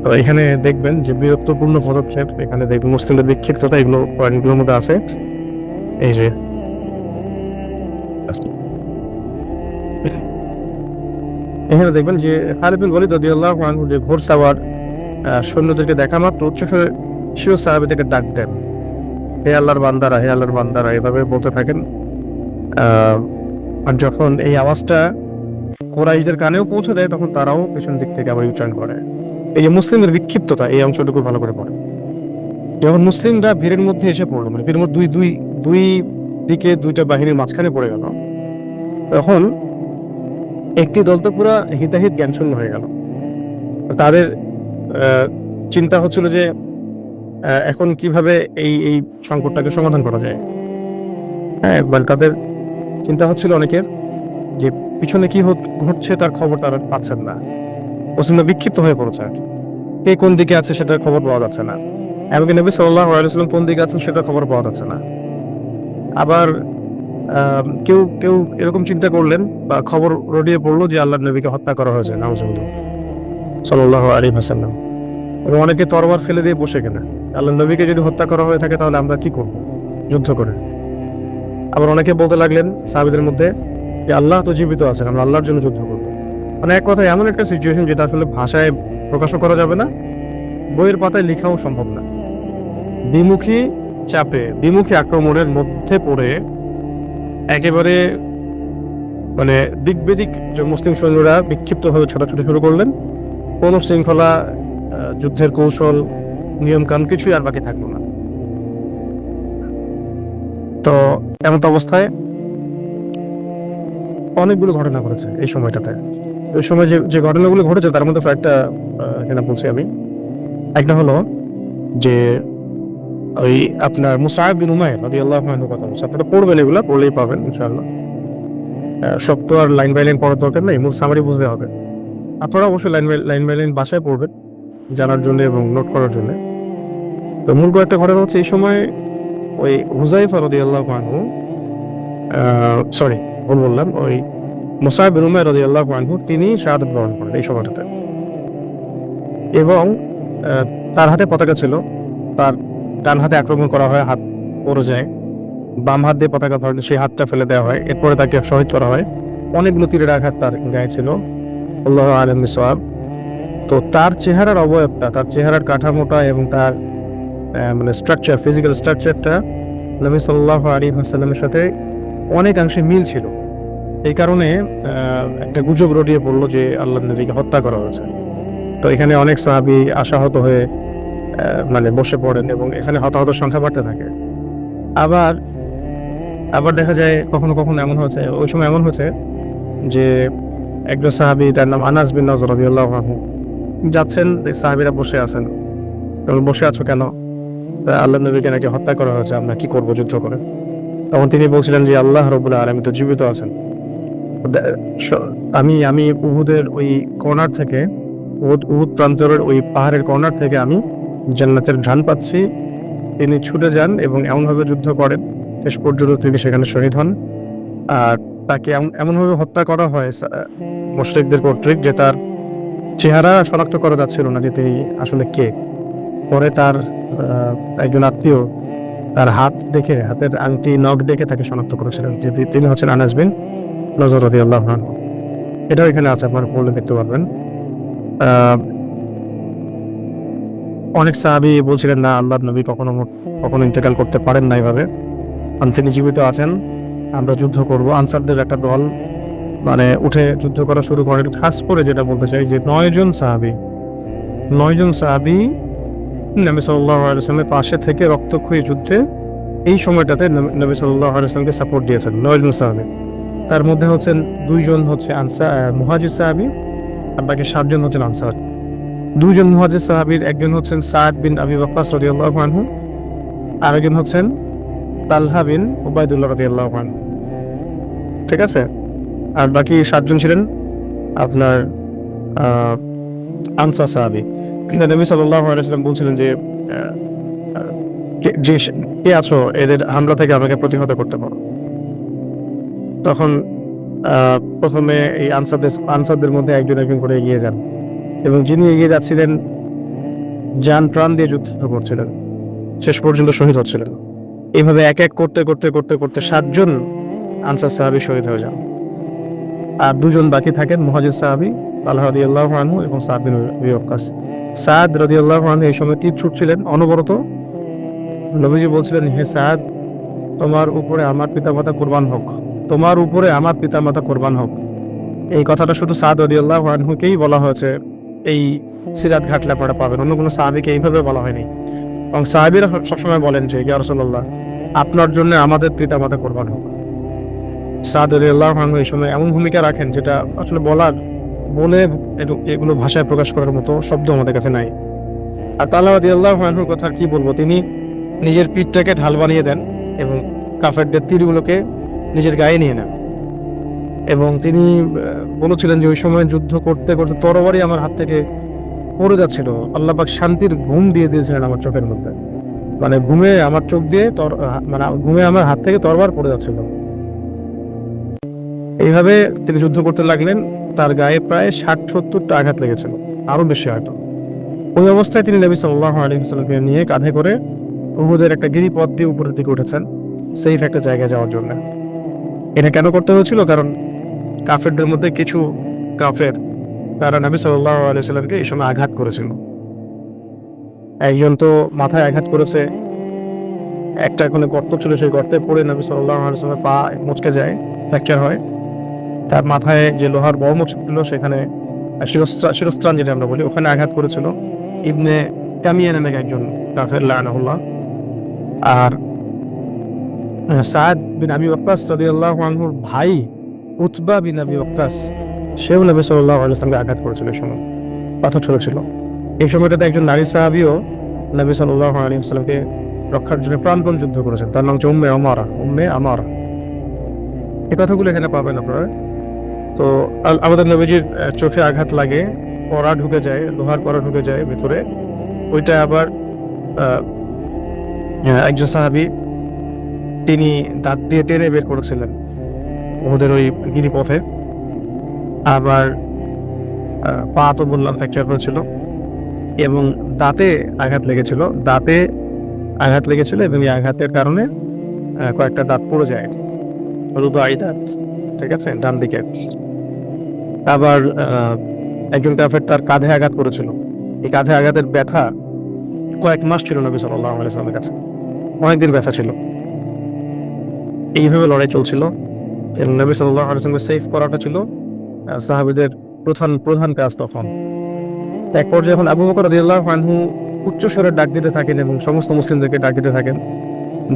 Speaker 1: তো এখানে দেখবেন যে বীরত্বপূর্ণ পদক্ষেপ, এখানে দেখবেন মুসলিমদের বিক্ষিপ্ততা, এগুলো পয়েন্টগুলোর মধ্যে আছে। এই যে এখানে দেখবেন যে খালিদ বিন ওয়ালিদ রাদিয়াল্লাহু আনহু যে ঘোড়সাওয়ার সৈন্যদেরকে দেখা মাত্র উচ্চস্বরে শির সাহাবীদেরকে ডাক দেন, হে আল্লাহর বান্দারা, হে আল্লাহর বান্দারা, এভাবে বলতে থাকেন। আর যখন এই আওয়াজটা কুরাইশদের কানেও পৌঁছে দেয়, তখন তারাও পেছন দিক থেকে আবার ইউটার্ন করে। এই যে মুসলিমদের বিক্ষিপ্ততা, এই অংশটুকু ভালো করে পড়ে। যখন মুসলিমরা ভিড়ের মধ্যে এসে পড়লো, মানে ভিড়ের মধ্যে দুই দুই দুই দিকে দুইটা বাহিনীর মাঝখানে পড়ে গেল, তখন একটি দল তো পুরো হিতাহিত জ্ঞানশূন্য হয়ে গেল। তাদের চিন্তা হচ্ছিল যে এখন কিভাবে এই এই সংকটটাকে সমাধান করা যায়। হ্যাঁ, মানে তাদের চিন্তা হচ্ছিল অনেকের যে পিছনে কি ঘটছে তার খবর তারা পাচ্ছেন না। মুসলিমরা বিক্ষিপ্ত হয়ে পড়েছে, আর কি কে কোন দিকে আছে সেটার খবর পাওয়া যাচ্ছে না। এমনকি নবী সাল্লাল্লাহু আলাইহি ওয়াসাল্লাম কোন দিকে আছেন সেটার খবর পাওয়া যাচ্ছে না। আবার কেউ কেউ এরকম চিন্তা করলেন বা খবর রটিয়ে পড়লো যে আল্লাহর নবীকে হত্যা করা হয়েছে নাউজুবিল্লাহ সাল্লাল্লাহু আলাইহি ওয়াসাল্লাম, এবং অনেকে তরবার ফেলে দিয়ে বসে গেলেন, আল্লাহর নবীকে যদি হত্যা করা হয়ে থাকে তাহলে আমরা কি করব, যুদ্ধ করে। আবার অনেকে বলতে লাগলেন সাহাবীদের মধ্যে যে আল্লাহ তো জীবিত আছেন, আমরা আল্লাহর জন্য যুদ্ধ করব। মানে এক কথায় এমন একটা সিচুয়েশন যেটা আসলে ভাষায় প্রকাশও করা যাবে না, বইয়ের পাতায় লেখাও সম্ভব না। দ্বিমুখী চাপে, দ্বিমুখী আক্রমণের মধ্যে পড়ে একেবারে মানে দিক বেদিক যে মুসলিম সৈন্যরা বিক্ষিপ্তভাবে ছোটাছুটি শুরু করলেন। কোনো শৃঙ্খলা, যুদ্ধের কৌশল, নিয়ম কানুন কিছুই আর বাকি থাকলো না। তো এমন অবস্থায় অনেকগুলো ঘটনা ঘটেছে এই সময়টাতে। ওই সময় যে ঘটনাগুলো ঘটেছে তার মধ্যে একটা এখানে বলছি আমি। একটা হলো যে ওই আপনার মুসাআব বিন উমাইর রাদিয়াল্লাহু আনহু কথা বলছে, আপনারা পড়বেন, এগুলা পড়লেই পাবেন ইনশাআল্লাহ। সব তো আর লাইন বাই লাইন পড়ার দরকার নেই, মূল সামারি বুঝতে হবে। আপনারা অবশ্যই লাইন বাই লাইন বাসায় পড়বেন জানার জন্য এবং নোট করার জন্য। তো মূল একটা ঘটনা হচ্ছে এই সময় ওই হুযায়ফা রাদিয়াল্লাহু আনহু, সরি ভুল বললাম, ওই মুসাআব বিন উমাইর রাদিয়াল্লাহু আনহু তিনি শাহাদাত বরণ করেন এই সময়টাতে, এবং তার হাতে পতাকা ছিল। তার ডান হাতে আক্রমণ করা হয়, হাত পড়ে যায়, বাম হাত দিয়ে পতাকা ধরেন, সেই হাতটা ফেলে দেওয়া হয়, এরপরে তাকে শহীদ করা হয়। অনেকগুলো তীরের আঘাত তার গায়ে ছিল, আল্লাহু আ'লাম বিসওয়াব। তো তার চেহারার অবয়বটা, তার চেহারার কাঠামোটা এবং তার মানে স্ট্রাকচার, ফিজিক্যাল স্ট্রাকচারটা নবী সাল্লাল্লাহু আলাইহি ওয়াসাল্লামের সাথে অনেকাংশে মিল ছিল। এই কারণে একটা গুজব রটিয়ে পড়লো যে আল্লাহর নবীকে হত্যা করা হয়েছে। তো এখানে অনেক সাহাবী আশাহত হয়ে মানে বসে পড়েন, এবং এখানে হতাহতের সংখ্যা বাড়তে থাকে। আবার আবার দেখা যায় কখনো কখনো এমন হয়েছে, ওই সময় এমন হয়েছে যে একজন সাহাবী, তার নাম আনাস বিন নজর রাদিয়াল্লাহু আনহু, যাচ্ছেন, সাহাবীরা বসে আছেন। তখন বসে আছো কেন? আল্লাহর নবীকে নাকি হত্যা করা হয়েছে, আমরা কি করব যুদ্ধ করে? তখন তিনি বলছিলেন যে আল্লাহ রাব্বুল আলামিন তো জীবিত আছেন। আমি উহুদের ওই কর্নার থেকে, উহুদ প্রান্তরের ওই পাহাড়ের কর্নার থেকে আমি জান্নাতের ঘ্রাণ পাচ্ছি। তিনি ছুটে যান এবং এমনভাবে যুদ্ধ করেন, শেষ পর্যন্ত তিনি সেখানে শহীদ হন। আর তাকে এমনভাবে হত্যা করা হয় মুশরিকদের কর্তৃক যে তার চেহারা শনাক্ত করা যাচ্ছিল না যে তিনি আসলে কে। পরে তার একজন আত্মীয় তার হাত দেখে, হাতের আংটি নখ দেখে তাকে শনাক্ত করেছিলেন যে তিনি হচ্ছেন আনাস বিন নজর রাদিয়াল্লাহু আনহু। এটাও এখানে আছে, আপনারা পড়লে দেখতে পারবেন। অনেক সাহাবী বলছিলেন না, আল্লাহর নবী কখনো কখনো ইন্তেকাল করতে পারেন না এইভাবে, তিনি জীবিত আছেন, আমরা যুদ্ধ করব। আনসারদের একটা দল মানে উঠে যুদ্ধ করা শুরু করেন। খাস করে যেটা বলতে চাই যে 9 জন সাহাবী নবী সাল্লাল্লাহু আলাইহি ওয়াসাল্লামের পাশে থেকে রক্তক্ষয়ী যুদ্ধে এই সময়টাতে নবী সাল্লাল্লাহু আলাইহি ওয়াসাল্লামকে সাপোর্ট দিয়েছেন। 9 জন সাহাবী, তার মধ্যে হচ্ছেন 2 জন হচ্ছে মুহাজির সাহাবী, আর বাকি 7 জন হচ্ছেন আনসার। 2 জন মুহাজির সাহাবীর একজন হচ্ছেন সাদ বিন আবি ওয়াক্কাস রাদিয়াল্লাহু আনহু, আর একজন হচ্ছেন তালহা বিন উবাইদুল্লাহ রাদিয়াল্লাহু আনহু। ঠিক আছে, আর বাকি 7 জন ছিলেন আপনার আনসার সাহাবী। কিন্তু নবী সাল্লাল্লাহু আলাইহি ওয়াসাল্লাম বলছিলেন যে কে আছো এদের হামলা থেকে আমাকে প্রতিহত করতে পারো। তখন প্রথমে এই আনসারদের মধ্যে একজন করে এগিয়ে যান, এবং যিনি এগিয়ে যাচ্ছিলেন যান প্রাণ দিয়ে যুদ্ধ করছিলেন, শেষ পর্যন্ত শহীদ হচ্ছিলেন। এইভাবে এক এক করতে করতে করতে করতে 7 জন আনসার সাহাবী শহীদ হয়ে যান, আর 2 জন বাকি থাকেন মুহাজির সাহাবী তালহা রাদিয়াল্লাহু আনহু এবং সাদ বিন আবি ওয়াক্কাস। সাদ রাদিয়াল্লাহু আনহু এই সময় তীর ছুটছিলেন অনবরত। নবীজি বলছিলেন, হে সাদ, তোমার উপরে আমার পিতামাতা কুরবান হোক, তোমার উপরে আমার পিতামাতা কুরবান হোক। এই কথাটা শুধু সাদ রাদিয়াল্লাহু আনহুকেই বলা হয়েছে, এই সিরাত ঘাটলে আপনারা পাবেন, অন্য কোনো সাহাবীকে এইভাবে বলা হয়নি। এবং সাহাবীরা সবসময় বলেন যে ইয়া রাসূলুল্লাহ, আপনার জন্য আমাদের পিতামাতা কুরবান হোক। সাদ রাদিয়াল্লাহু আনহু এই সময় এমন ভূমিকা রাখেন যেটা আসলে বলে এগুলো ভাষায় প্রকাশ করার মতো শব্দ আমাদের কাছে নাই। আর তালহা রাদিয়াল্লাহু আনহুর কথা কি বলবো, তিনি নিজের পিঠটাকে ঢাল বানিয়ে দেন এবং কাফেরদের তীরগুলোকে নিজের গায়ে নিয়ে নেন, এবং তিনি বলেছিলেন যে ওই সময় যুদ্ধ করতে করতে তরবারি আমার হাত থেকে পড়ে যাচ্ছিল, আল্লাহ পাক শান্তির ঘুম দিয়ে দিয়েছিলেন আমার চোখের মধ্যে, মানে ঘুমে আমার চোখ দিয়ে ঘুমে আমার হাত থেকে তরবার পড়ে যাচ্ছিল। এইভাবে তিনি যুদ্ধ করতে লাগলেন, তার গায়ে প্রায় 60-70টা আঘাত লেগেছিল, আরো বেশি হয়তো। ওই অবস্থায় তিনি নবী সাল্লাল্লাহু আলাইহি ওয়াসাল্লামকে নিয়ে কাঁধে করে উহুদের একটা গিরিপথ দিয়ে উপরের দিকে উঠেছেন, সেফ একটা জায়গায় যাওয়ার জন্য। এটা কেন করতে হয়েছিল? কারণ কাফেরদের মধ্যে কিছু কাফের তারা নবী সাল্লাল্লাহু আলাইহি ওয়াসাল্লামকে এই সময় আঘাত করেছিল। একজন তো মাথায় আঘাত করেছে, একটা কোনো গর্ত ছিল, সেই গর্তে পড়ে নবী সাল্লাল্লাহু আলাইহি ওয়াসাল্লামের পা মচকে যায়, ফ্র্যাকচার হয়। তার মাথায় যে লোহার বড় মোচক ছিল সেখানে শিরস্ত্রাণ যেটা আমরা বলি, ওখানে আঘাত করেছিল ইবনে কামিয়া নামে একজন কাফের লাআনাহুল্লাহ। আর সাদ বিন আবি ওয়াক্কাস রাদিয়াল্লাহু আনহুর ভাই উতবা বিন আবি ওয়াক্কাস, সেও নবী সাল্লাল্লাহু আলাইহি ওয়াসাল্লামকে আঘাত করেছিল, এই সময় পাথর ছুঁড়েছিল। এই সময়টাতে একজন নারী সাহাবীও নবী সাল্লাল্লাহু আলাইহি ওয়াসাল্লামকে রক্ষার জন্য প্রাণপণ যুদ্ধ করেছেন, তার নাম হচ্ছে উম্মে আমারা। এই কথাগুলো এখানে পাবেন আপনারা। তো আমাদের নবীজির চোখে আঘাত লাগে, কড়া ঢুকে যায়, লোহার কড়া ঢুকে যায় ভিতরে। ওইটা আবার একজন সাহাবী তিনি দাঁত দিয়ে টেনে বের করেছিলেন ওদের ওই গিরিপথে। আবার পা তো বললাম ফ্র্যাকচার করেছিল, এবং দাঁতে আঘাত লেগেছিল, এবং এই আঘাতের কারণে কয়েকটা দাঁত পড়ে যায়, রুবাই দাঁত, ঠিক আছে, ডান দিকে। আবার একজন কাফের তার কাঁধে আঘাত করেছিল, এই কাঁধে আঘাতের ব্যথা কয়েক মাস ছিল নবী সাল্লাল্লাহু আলাইহি ওয়াসাল্লামের কাছে, অনেকদিন ব্যথা ছিল। এইভাবে লড়াই চলছিল, এবং নবী সাল্লাল্লাহু আলাইহি ওয়াসাল্লামকে সেফ করাটা ছিল সাহাবীদের প্রধান কাজ। তখন এক পর্যায়ে যখন আবু বকর রাদিয়াল্লাহু আনহু উচ্চ স্বরে ডাক দিতে থাকেন এবং সমস্ত মুসলিমদেরকে ডাক দিতে থাকেন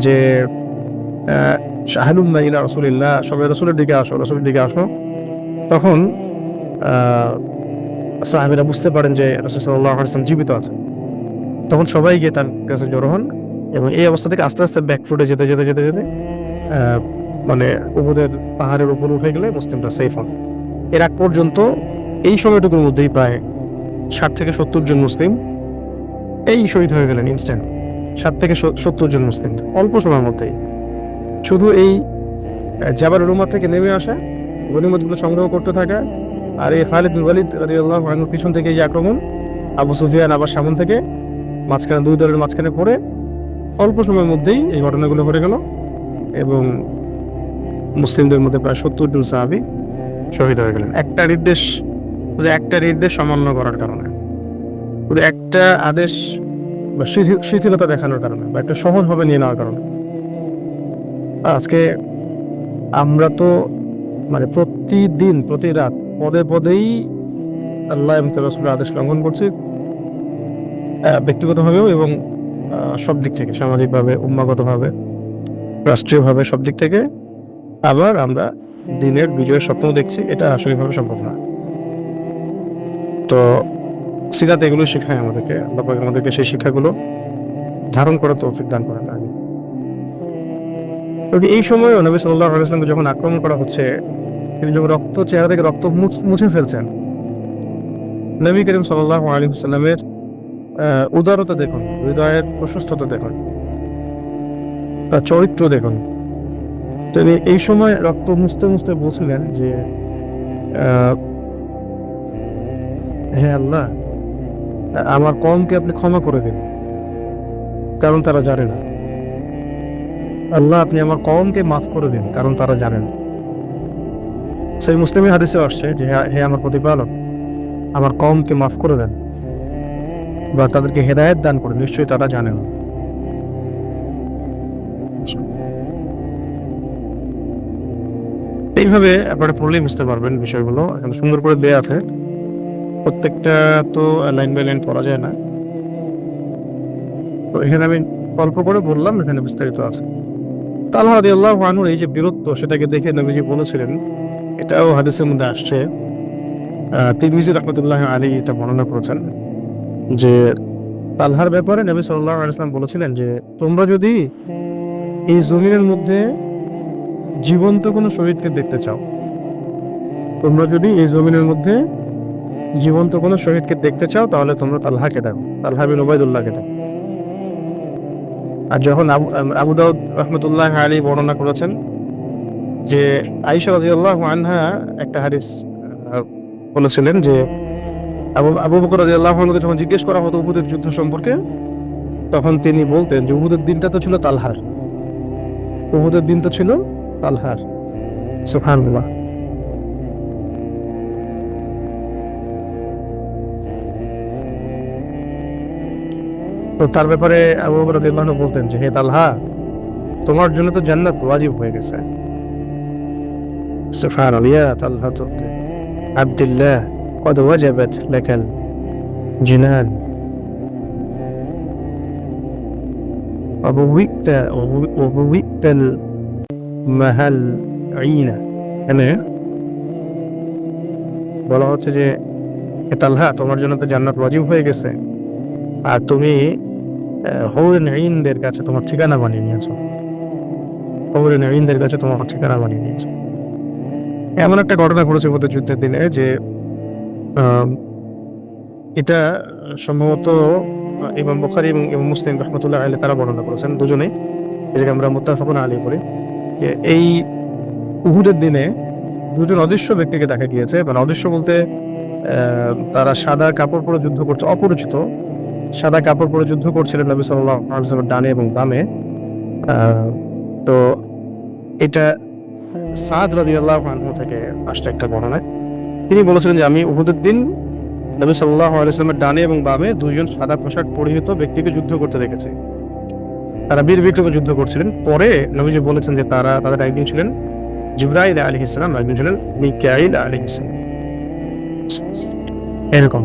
Speaker 1: যে হালুম্মা ইলা রাসূলিল্লাহ, সবাই রাসূলের দিকে আসো, তখন সাহাবীরা বুঝতে পারেন যে রাসূল সাল্লাল্লাহু আলাইহি ওয়াসাল্লাম জীবিত আছেন। তখন সবাই গিয়ে তার কাছে জড়ো হন, এবং এই অবস্থা থেকে আস্তে আস্তে ব্যাকফুটে যেতে মানে উহুদের পাহাড়ের উপর উঠে গেলে মুসলিমরা সেফ হন। এর আগ পর্যন্ত এই সময়টুকুর মধ্যেই প্রায় 60 থেকে 70 জন মুসলিম এই শহীদ হয়ে গেলেন ইনস্ট্যান্ট। 60 থেকে 70 জন মুসলিম অল্প সময়ের মধ্যেই। শুধু এই জাবাল রুমা থেকে নেমে আসা, গনিমতগুলো সংগ্রহ করতে থাকা, আর এই খালিদ বিন ওয়ালিদ রাদিয়াল্লাহু আনহুর পিছন থেকে এই আক্রমণ, আবু সুফিয়ান আবার সামনে থেকে, মাঝখানে দুই দলের মাঝখানে পড়ে অল্প সময়ের মধ্যেই এই ঘটনাগুলো ঘটে গেল, এবং মুসলিমদের মধ্যে প্রায় 70 জন সাহাবী শহীদ হয়ে গেলেন একটা নির্দেশ অমান্য করার কারণে। একটা আদেশ বা শিথিলতা দেখানোর কারণে বা একটা সহজভাবে নিয়ে নেওয়ার কারণে। আজকে আমরা তো মানে প্রতিদিন প্রতি রাত পদে পদেই আল্লাহ এবং তার রাসূলের আদেশ লঙ্ঘন করছি, ব্যক্তিগতভাবেও এবং সব দিক থেকে, সামাজিকভাবে, উম্মাগতভাবে, রাষ্ট্রীয়ভাবে, সব দিক থেকে। আবার আমরা দিনের বিজয়ের স্বপ্ন দেখছি, এটা আসলেভাবে সম্ভব না। তো সিরাত এগুলো শেখায় আমাদেরকে, আল্লাহ পাক আমাদেরকে সেই শিক্ষাগুলো ধারণ করার তৌফিক দান করেন। এই সময় নবী সাল্লাল্লাহু আলাইহি ওয়াসাল্লামকে যখন আক্রমণ করা হচ্ছে, তিনি যখন চেহারা থেকে রক্ত মুছে ফেলছেন, নবী করিম সাল্লাল্লাহু আলাইহি ওয়াসাল্লামের উদারতা দেখুন, হৃদয়ের প্রশস্ততা দেখুন, তার চরিত্র দেখুন। তিনি এই সময় রক্ত মুছতে মুছতে বলছিলেন যে হে আল্লাহ, আমার কওমকে আপনি ক্ষমা করে দিন, কারণ তারা জানে না। আল্লাহ, আপনি আমার কওমকে মাফ করে দিন, কারণ তারা জানে না। সেই মুসলিমের হাদিসে আসছে যে হে আমার প্রতিপালক, আমার কওমকে মাফ করে দেন বা তাদেরকে হেদায়েত দান করে, নিশ্চয়ই তারা জানে না। এইভাবে আপনারা পড়লেই বুঝতে পারবেন বিষয়গুলো, এখানে সুন্দর করে দেয়া আছে। প্রত্যেকটা তো লাইন বাই লাইন পড়া যায় না, তো এখানে আমি অল্প করে বললাম, এখানে বিস্তারিত আছে। তালহা রাদিয়াল্লাহু আনহুর এই যে বীরত্ব, সেটাকে দেখে নবীজি বলেছিলেন, এটাও হাদিসের মধ্যে আসছে, তিরমিজি রাহমাতুল্লাহি আলাইহি এটা বর্ণনা করেছেন যে তালহার ব্যাপারে নবী সাল্লাল্লাহু আলাইহি ওয়াসাল্লাম বলেছিলেন যে তোমরা যদি এই জমিনের মধ্যে জীবন্ত কোনো শহীদকে দেখতে চাও, তোমরা যদি এই জমিনের মধ্যে জীবন্ত কোনো শহীদকে দেখতে চাও, তাহলে তোমরা তালহাকে দেখো, তালহা বিন উবাইদুল্লাহকে দেখো। আর যখন আবু দাউদ রাহমাতুল্লাহি আলাইহি বর্ণনা করেছেন যে আয়েশা রাদিয়াল্লাহু আনহা একটা হাদিস বলেছিলেন যে আবু বকর রাদিয়াল্লাহু আনহুকে যখন জিজ্ঞেস করা হতো উহুদের যুদ্ধ সম্পর্কে, তখন তিনি বলতেন যে উহুদের দিনটা তো ছিল তালহার, উহুদের দিন তো ছিল তালহার। সুবহানাল্লাহ। তো তার ব্যাপারে আবু বকর রাদিয়াল্লাহু আনহু বলতেন যে হে তালহা, তোমার জন্য তো জান্নাত ওয়াজিব হয়ে গেছে। সুবহানাল্লাহ। ইয়া তালহা আব্দুল্লাহ قد وجبت لك الجنان وبوئت المهلعين। এখানে বলা হচ্ছে যে তালহা, তোমার জন্য তো জান্নাত ওয়াজিব হয়ে গেছে, আর তুমি হৌরিন ঈনদের কাছে তোমার ঠিকানা বানিয়ে নিয়েছো, হৌরিন ঈনদের কাছে তোমার ঠিকানা বানিয়ে নিয়েছো। এমন একটা ঘটনা ঘটেছে গত যুদ্ধের দিনে যে এটা সম্ভবত ইমাম বুখারী এবং ইমাম মুসলিম রাহমাতুল্লাহ আলাইহি তারা বর্ণনা করেছেন, দুজনেই, যেটাকে আমরা মুত্তাফাকুন আলাইহি বলি, যে এই উহুদের দিনে দুজন অদৃশ্য ব্যক্তিকে দেখা গিয়েছে। মানে অদৃশ্য বলতে তারা সাদা কাপড় পরে যুদ্ধ করছে, অপরিচিত সাদা কাপড় পরে যুদ্ধ করছিলেন নবী সাল্লাল্লাহু আলাইহি ওয়াসাল্লামের ডানে এবং বামে। তো এটা সাদ রাদিয়াল্লাহু আনহু থেকে আসছে একটা বর্ণনা। তিনি বলেছিলেন যে আমি উহুদের দিন নবী সাল্লাল্লাহু আলাইহি ওয়াসাল্লামের ডানে এবং বামে দুইজন সাদা পোশাক পরিহিত ব্যক্তিকে যুদ্ধ করতে দেখেছি। তারা বীর বিক্রমে যুদ্ধ করছিলেন। পরে নবীজি বলেছেন যে তাদের একজন ছিলেন জিবরাইল আলাইহিস সালাম, একজন ছিলেন মিকাইল আলাইহিস সালাম। এরকম।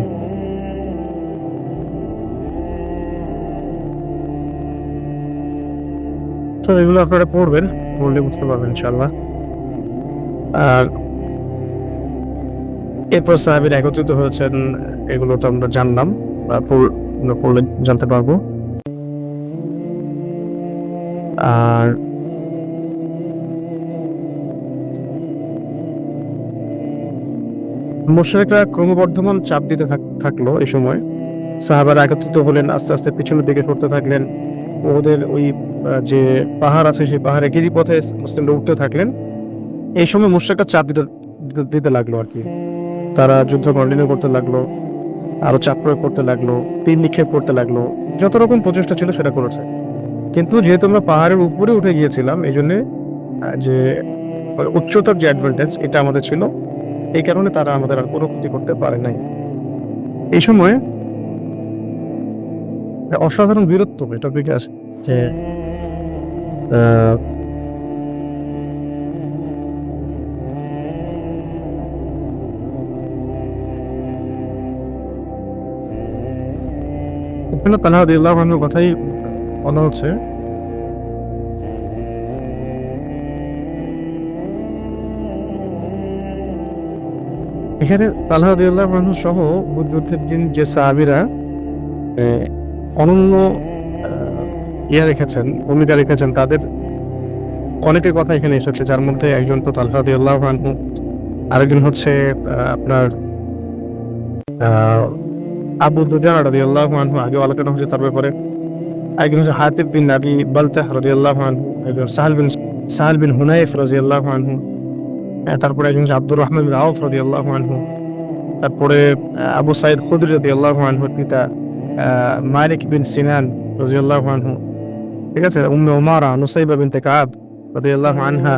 Speaker 1: তো এগুলো আপনারা পড়বেন, পড়লে বুঝতে পারবেন ইনশাআল্লাহ। আর এরপর সাহাবীরা একত্রিত হয়েছেন, এগুলো তো আমরা জানলাম, পড়লে জানতে পারবো। আর মুশরিকরা ক্রমবর্ধমান চাপ দিতে থাকলো। এই সময় সাহাবারা একত্রিত হলেন, আস্তে আস্তে পিছনের দিকে সরতে থাকলেন। ওদের ওই যে পাহাড় আছে, সেই পাহাড়ে গিরিপথে মুসলিমরা উঠতে থাকলেন। এই সময় মুশরিকরা চাপ দিতে লাগলো আর কি। তারা যুদ্ধ কন্টিনিউ করতে লাগলো, আরো চাপ প্রয়োগ করতে লাগলো, তীর নিক্ষেপ করতে লাগলো, যত রকম প্রচেষ্টা ছিল সেটা করেছে। কিন্তু যেহেতু আমরা পাহাড়ের উপরে উঠে গিয়েছিলাম, এই জন্য যে উচ্চতার যে অ্যাডভান্টেজ এটা আমাদের ছিল, এই কারণে তারা আমাদের আর কোনো ক্ষতি করতে পারে নাই। এই সময় অসাধারণ বীরত্ব এই টপিকে আসে যে আহ, উসমান তালহা রাদিয়াল্লাহু আনহুর কথাই বলা হচ্ছে। এখানে তালহা রাদিয়াল্লাহু আনহু সহ উহুদ যুদ্ধের দিন যে সাহাবীরা আহ, অনন্য রেখেছেন, ভূমিকা রেখেছেন, তাদের অনেকের কথা এখানে এসেছে, যার মধ্যে একজন তো তালহা রাদিয়াল্লাহু আনহু, আরেকজন হচ্ছে আপনার আহ, আবু দুজানা রাদিয়াল্লাহু আনহু, আগে আলোচনা হচ্ছে তার ব্যাপারে। একজন হচ্ছে হাতিব বিন আবি বালতাহ রাদিয়াল্লাহু আনহু, একজন সাহাল বিন হুনাইফ রাদিয়াল্লাহু আনহু, তারপরে একজন হচ্ছে আব্দুর রহমান বিন আউফ রাদিয়াল্লাহু আনহু, তারপরে আবু সাইদ খুদরি রাদিয়াল্লাহু আনহুর পিতা মালিক বিন সিনান রাদিয়াল্লাহু আনহু, ঠিক আছে, উম্মে উমারা নুসাইবা বিনতে কাব রাদিয়াল্লাহু আনহা।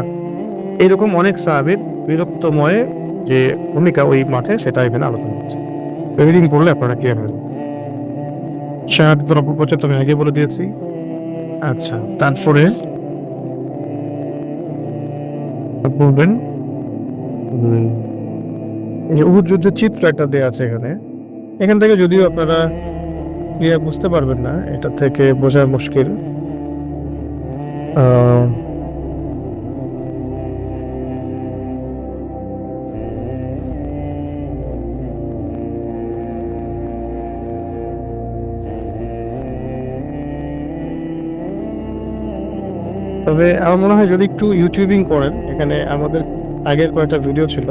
Speaker 1: এরকম অনেক সাহাবীর বীরত্বময় যে ভূমিকা ওই মাঠে, সেটা এখানে আলোচনা হচ্ছে। রিডিং করলে আপনারা কি হবে, শাহাদাতের অপপ্রচার তো আমি আগে বলে দিয়েছি। আচ্ছা, তারপরে বলবেন এই যে উহুদ যুদ্ধের চিত্র একটা দেয়া আছে এখানে। এখান থেকে যদিও আপনারা ক্লিয়ার বুঝতে পারবেন না, এটা থেকে বোঝা মুশকিল। আহ, তবে আমার মনে হয় যদি একটু ইউটিউবিং করেন, এখানে আমাদের আগের কয়েকটা ভিডিও ছিল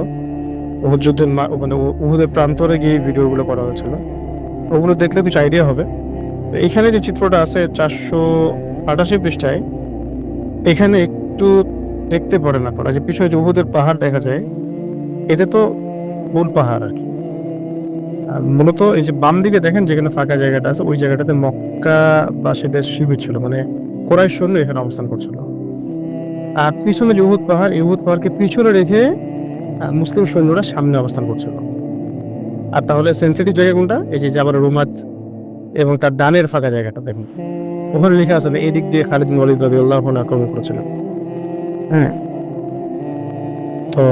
Speaker 1: উহুদ যুদ্ধের মানে উহুদের প্রান্তরে গিয়ে ভিডিওগুলো করা হয়েছিল, ওগুলো দেখলে কিছু আইডিয়া হবে। এখানে যে চিত্রটা আছে 488 পৃষ্ঠায়, এখানে একটু দেখতে পারেন আপনারা যে পিছনে যে উহুদের পাহাড় দেখা যায়, এটা তো মূল পাহাড় আর কি। আর মূলত এই যে বাম দিকে দেখেন যেখানে ফাঁকা জায়গাটা আছে, ওই জায়গাটাতে মক্কাবাসীদের শিবির ছিল, মানে কোরাইশ সৈন্য এখানে অবস্থান করছিল। আর পিছনে যে উহুদ পাহাড়, এই উহুদ পাহাড়কে পিছনে রেখে মুসলিম সৈন্যরা সামনে অবস্থান করছিল। আর তাহলে সেন্সিটিভ জায়গা কোনটা? এই যে জাবাল রুমাত এবং তার ডানের ফাঁকা জায়গাটা দেখুন, ওখানে লেখা আছে না এদিক দিয়ে খালিদ বিন ওয়ালিদ রাদিয়াল্লাহু আনহু আক্রমণ করেছিলেন। হ্যাঁ, তো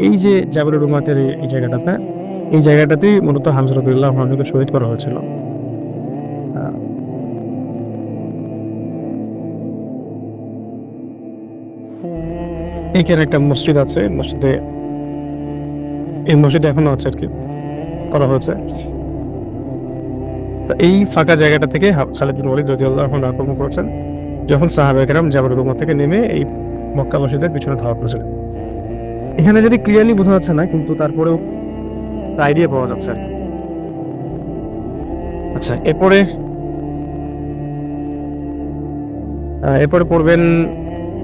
Speaker 1: এই যে জাবাল রুমাতের এই জায়গাটাতে, এই জায়গাটাতেই মূলত হামজা রাদিয়াল্লাহু আনহুকে শহীদ করা হয়েছিল। আহ, এখানে একটা মসজিদ আছে, মসজিদে এই মসজিদে এখনো আছে আর কি, করা হয়েছে। তো এই ফাঁকা জায়গাটা থেকে খালিদ বিন ওয়ালিদ রাদিয়াল্লাহু আনহু আক্রমণ করেছেন, যখন সাহাবায়ে কেরাম জাবাল রুমাত থেকে নেমে এই মক্কাবাসীদের পিছনে ধাওয়া করেছিলেন। এখানে যদি ক্লিয়ারলি বোঝা যাচ্ছে না, কিন্তু তারপরেও আইডিয়া পাওয়া যাচ্ছে আর কি। আচ্ছা, এরপরে পড়বেন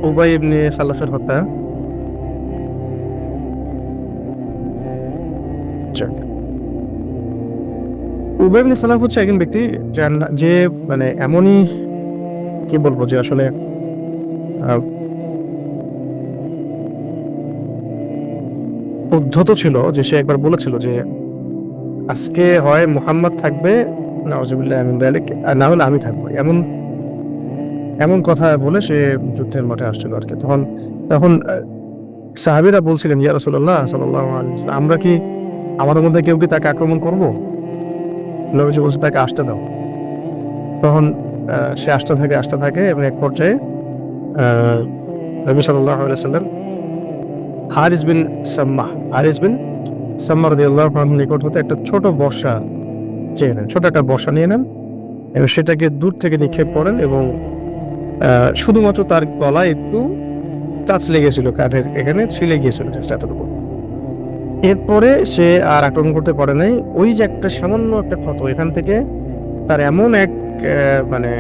Speaker 1: উবাই ইবনে খালাফের হত্যা। আচ্ছা, উবাই ইবনে খালাফ হচ্ছে একজন ব্যক্তি যে মানে এমনই, কি বলবো, যে আসলে আহ, উদ্ধত ছিল, যে সে একবার বলেছিল যে আজকে হয় মুহাম্মদ থাকবে, নাউজুবিল্লাহ মিন যালিক, আর না হলে আমি থাকবো, এমন এমন কথা বলে সে যুদ্ধের মাঠে আসছিল আর কি। তখন তখন সাহাবীরা বলছিলেন, ইয়া রাসূলুল্লাহ সাল্লাল্লাহু আলাইহি ওয়াসাল্লাম, আমরা কি, আমাদের মধ্যে কেউ কি তাকে আক্রমণ করবো? নবীজি বলছে তাকে আসতে দাও। তখন সে আসতে থাকে এবং এক পর্যায়ে আহ, নবী সাল্লাল্লাহু আলাইহি ওয়াসাল্লাম হারিস বিন সাম্মাহ রাদিয়াল্লাহু আনহুর নিকট হতে একটা ছোট বর্ষা চেয়ে নেন, ছোট একটা বর্ষা নিয়ে নেন এবং সেটাকে দূর থেকে নিক্ষেপ করেন, এবং শুধুমাত্র তার গলায় একটু টাচ লেগেছিল, কাঁধের এখানে ছিলে গিয়েছিল জাস্ট এতটুকু। এরপরে সে আর আক্রমণ করতে পারে নাই। ওই যে একটা সামান্য একটা ক্ষত, এখান থেকে তার এমন এক মানে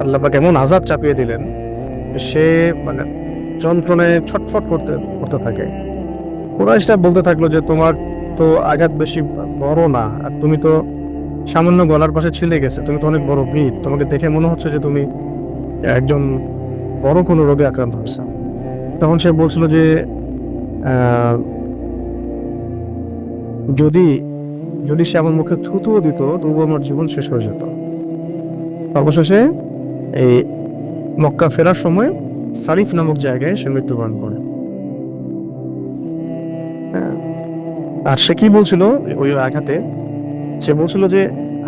Speaker 1: আল্লাহ পাক এমন আযাব চাপিয়ে দিলেন, সে মানে যন্ত্রণায় ছটফট করতে করতে থাকে। কুরাইশরা বলতে থাকলো যে তোমার তো আঘাত বেশি বড় না, আর তুমি তো সামান্য গলার পাশে ছিলে গেছে, তুমি তো অনেক বড় বীর, তোমাকে দেখে মনে হচ্ছে যে তুমি একজন বড় কোনো রোগে আক্রান্ত হয়েছে। তখন সে বলছিল যে আহ, যদি যদি সে আমার মুখে থুতুও দিত তবু আমার জীবন শেষ হয়ে যেত। অবশেষে এই মক্কা ফেরার সময় সারিফ নামক জায়গায় সে মৃত্যুবরণ করে। হ্যাঁ, আর সে কি বলছিল ওই আঘাতে? সে বলছিল যে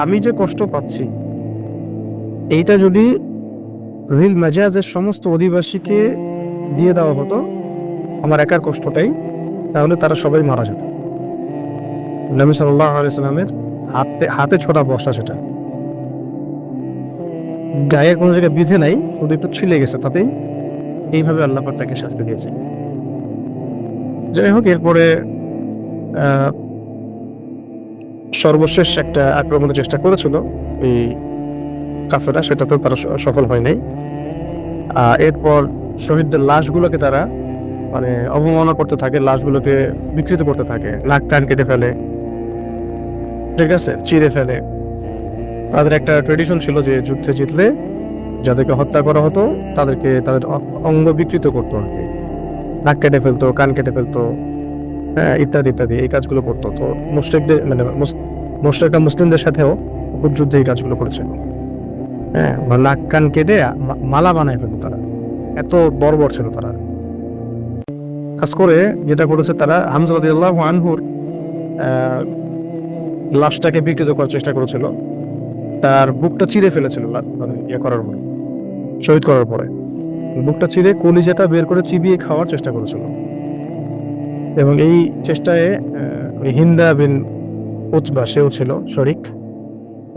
Speaker 1: আমি যে কষ্ট পাচ্ছি এইটা যদি জিল মাজাজের সমস্ত অধিবাসীকে দিয়ে দেওয়া হতো আমার একার কষ্টটাই, তাহলে তারা সবাই মারা যেত। নবী সাল্লাল্লাহু আলাইহি সাল্লামের হাতে ছোড়া বর্ষা, সেটা গায়ে কোনো জায়গায় বিধে নাই, শুধু একটু ছিলে গেছে, তাতেই এইভাবে আল্লাহ পাক তাকে শাস্তি দিয়েছে। যাই হোক, এরপরে সর্বশেষ একটা আক্রমণের চেষ্টা করেছিল এই কাফেররা, সেটাতেও তারা সফল হয় নাই। এরপর শহীদদের লাশগুলোকে তারা মানে অবমাননা করতে থাকে, লাশগুলোকে বিকৃত করতে থাকে, নাক কান কেটে ফেলে, ঠিক আছে, চিড়ে ফেলে। তাদের একটা ট্রেডিশন ছিল যে যুদ্ধে জিতলে যাদেরকে হত্যা করা হতো তাদেরকে তাদের অঙ্গ বিকৃত করতো আর কি, নাক কেটে ফেলতো, কান কেটে ফেলতো, হ্যাঁ, ইত্যাদি ইত্যাদি এই কাজগুলো করতো। তো মুশরিকদের মানে মুশরিকরা মুসলিমদের সাথেও উহুদ যুদ্ধে এই কাজগুলো করেছিল। হ্যাঁ, নাক কান কেটে মালা বানায় ফেলতো তারা, এত বর্বর ছিল তারা। খাস করে যেটা করেছে তারা, হামজা রাদিয়াল্লাহু আনহুর লাশটাকে বিকৃত করার চেষ্টা করেছিল, তার বুকটা চিরে ফেলেছিল ইয়ে করার পরে, শহীদ করার পরে বুকটা চিরে কলিজাটা বের করে চিবিয়ে খাওয়ার চেষ্টা করেছিল। এবং এই চেষ্টায় হিন্দা বিন উতবা সেও ছিল শরিক,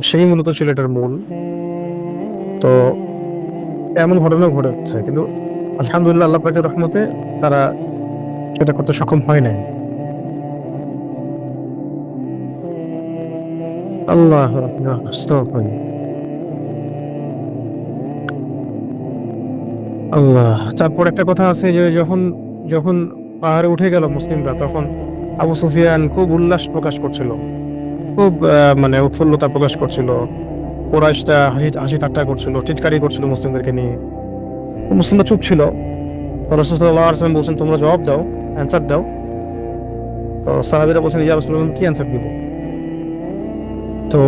Speaker 1: সেই মূলত ছিল এটার মূল। তো এমন ঘটনা ঘটেছে, কিন্তু আলহামদুলিল্লাহ আল্লাহ পাকের রহমতে তারা এটা করতে সক্ষম হয় নাই। আল্লাহ আল্লাহ। তারপর একটা কথা আছে যে যখন যখন পাহাড়ে উঠে গেল মুসলিমরা, তখন আবু সুফিয়ান খুব উল্লাস প্রকাশ করছিল, খুব মানে উৎফুল্লতা প্রকাশ করছিল। কুরাইশরা হাসি ঠাট্টা করছিল, টিটকারি করছিল মুসলিমদেরকে নিয়ে। মুসলিমরা চুপ ছিল। তো রাসূল সাল্লাল্লাহু আলাইহি ওয়াসাল্লাম বলছেন, তোমরা জবাব দাও, অ্যানসার দাও। তো সাহাবীরা বলছেন, ইয়া রাসূলুল্লাহ, কি অ্যানসার দিব? তো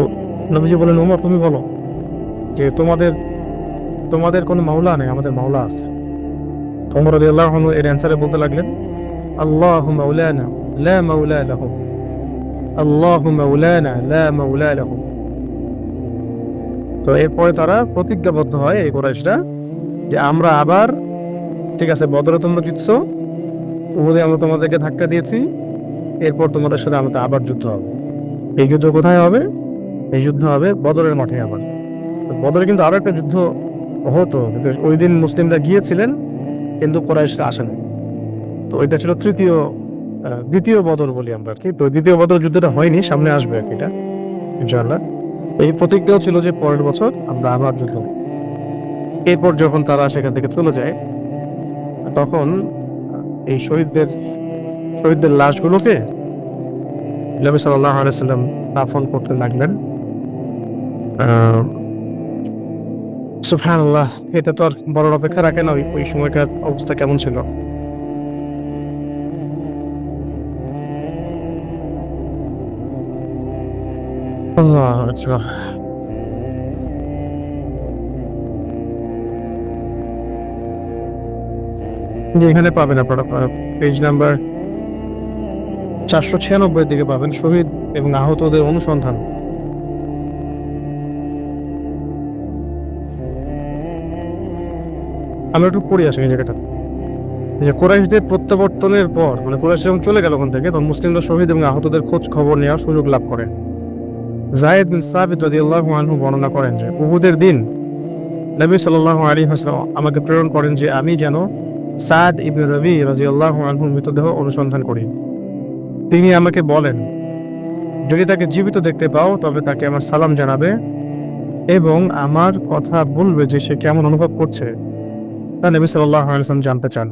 Speaker 1: নবীজি বলেন, ওমর তুমি বলো যে তোমাদের কোনো মাওলা নেই, আমাদের মাওলা আছে। তো ওমর রাদিয়াল্লাহু আনহু এর অ্যানসারে বলতে লাগলেন, আল্লাহু মাওলানা লা মাওলা লাহুম, আল্লাহু মাওলানা লা মাওলা লাহুম। তো এরপরে তারা প্রতিজ্ঞাবদ্ধ হয়, এই কুরাইশরা, যে আমরা আবার, ঠিক আছে, বদরে তোমরা জিতছো, উহুদে আমরা তোমাদেরকে ধাক্কা দিয়েছি, এরপর তোমাদের সাথে আমাদের আবার যুদ্ধ হবে। এই যুদ্ধ কোথায় হবে? এই যুদ্ধ হবে বদরের মাঠে। আবার বদরে কিন্তু আরো একটা যুদ্ধ হতো, ওই দিন মুসলিমরা গিয়েছিলেন কিন্তু কুরাইশরা আসেনি। তো এটা ছিল দ্বিতীয় বদর বলি আমরা আর কি। তো দ্বিতীয় বদর যুদ্ধটা হয়নি, সামনে আসবে আর কি এটা ইনশাআল্লাহ। এই প্রতিজ্ঞাও ছিল যে পরের বছর আমরা আবার যুদ্ধ। এরপর যখন তারা সেখান থেকে চলে যায়, তখন এই শহীদদের লাশগুলোকে নবী সাল্লাল্লাহু আলাইহি ওয়াসাল্লাম দাফন করতে লাগলেন। সুবহানাল্লাহ, এটা তো আর বলার অপেক্ষা রাখে না ওই সময়কার অবস্থা কেমন ছিল। আল্লাহু আকবার। যে এখানে পাবেন আপনারা পেজ নাম্বার 496 দিকে পাবেন শহীদ এবং আহতদের অনুসন্ধান। আমরা একটু পড়ে আসি এই জায়গাটা, যে কুরাইশদের প্রত্যাবর্তনের পর, মানে কুরাইশ যখন চলে গেল ওখান থেকে, তখন মুসলিমরা শহীদ এবং আহতদের খোঁজ খবর নেওয়ার সুযোগ লাভ করে। যায়েদ বিন সাবিত রাদিয়াল্লাহু আনহু বর্ণনা করেন যে উহুদের দিন নবী সাল্লাল্লাহু আলাইহি ওয়াসাল্লাম আমাকে প্রেরণ করেন যে আমি যেন সাদ ইবনে রবি রাদিয়াল্লাহু আনহুর মৃতদেহ অনুসন্ধান করি। তিনি আমাকে বলেন, যদি তাকে জীবিত দেখতে পাও তবে তাকে আমার সালাম জানাবে এবং আমার কথা বলবে যে সে কেমন অনুভব করছে, তা নবী সাল্লাল্লাহু আলাইহি ওয়াসাল্লাম জানতে চান।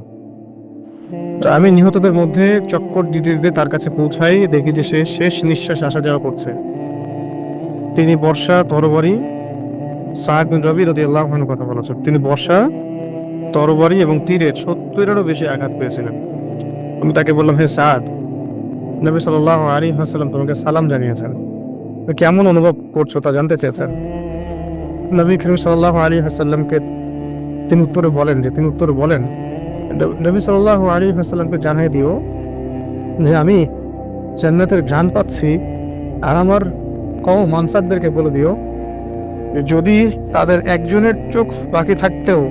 Speaker 1: তো আমি নিহতদের মধ্যে চক্কর দিতে দিতে তার কাছে পৌঁছাই, দেখি যে সে শেষ নিঃশ্বাস আসা যাওয়া করছে। তিনি বর্ষা, তরবারি, সাদ বিন রবি রাদিয়াল্লাহু আনহু কথা বলেছেন, তিনি বর্ষা, তরবারি এবং তীরের 70-এরও বেশি আঘাত পেয়েছিলেন। আমি তাকে বললাম, হে সাদ, নবী সাল্লাল্লাহু আলাইহি ওয়াসাল্লাম তোমাকে সালাম জানিয়েছেন। তো কেমন অনুভব করছো তা জানতে চেয়েছেন। নবী করিম সাল্লাল্লাহু আলাইহি ওয়াসাল্লামকে তিনি উত্তরে বলেন, নবী সাল্লাল্লাহু আলাইহি ওয়াসাল্লামকে জানাই দিও যে আমি জান্নাতের ঘ্রাণ পাচ্ছি, আর আমার কওম আনসারদেরকে বলে দিও যে যদি তাদের একজনের চোখ বাকি থাকতেও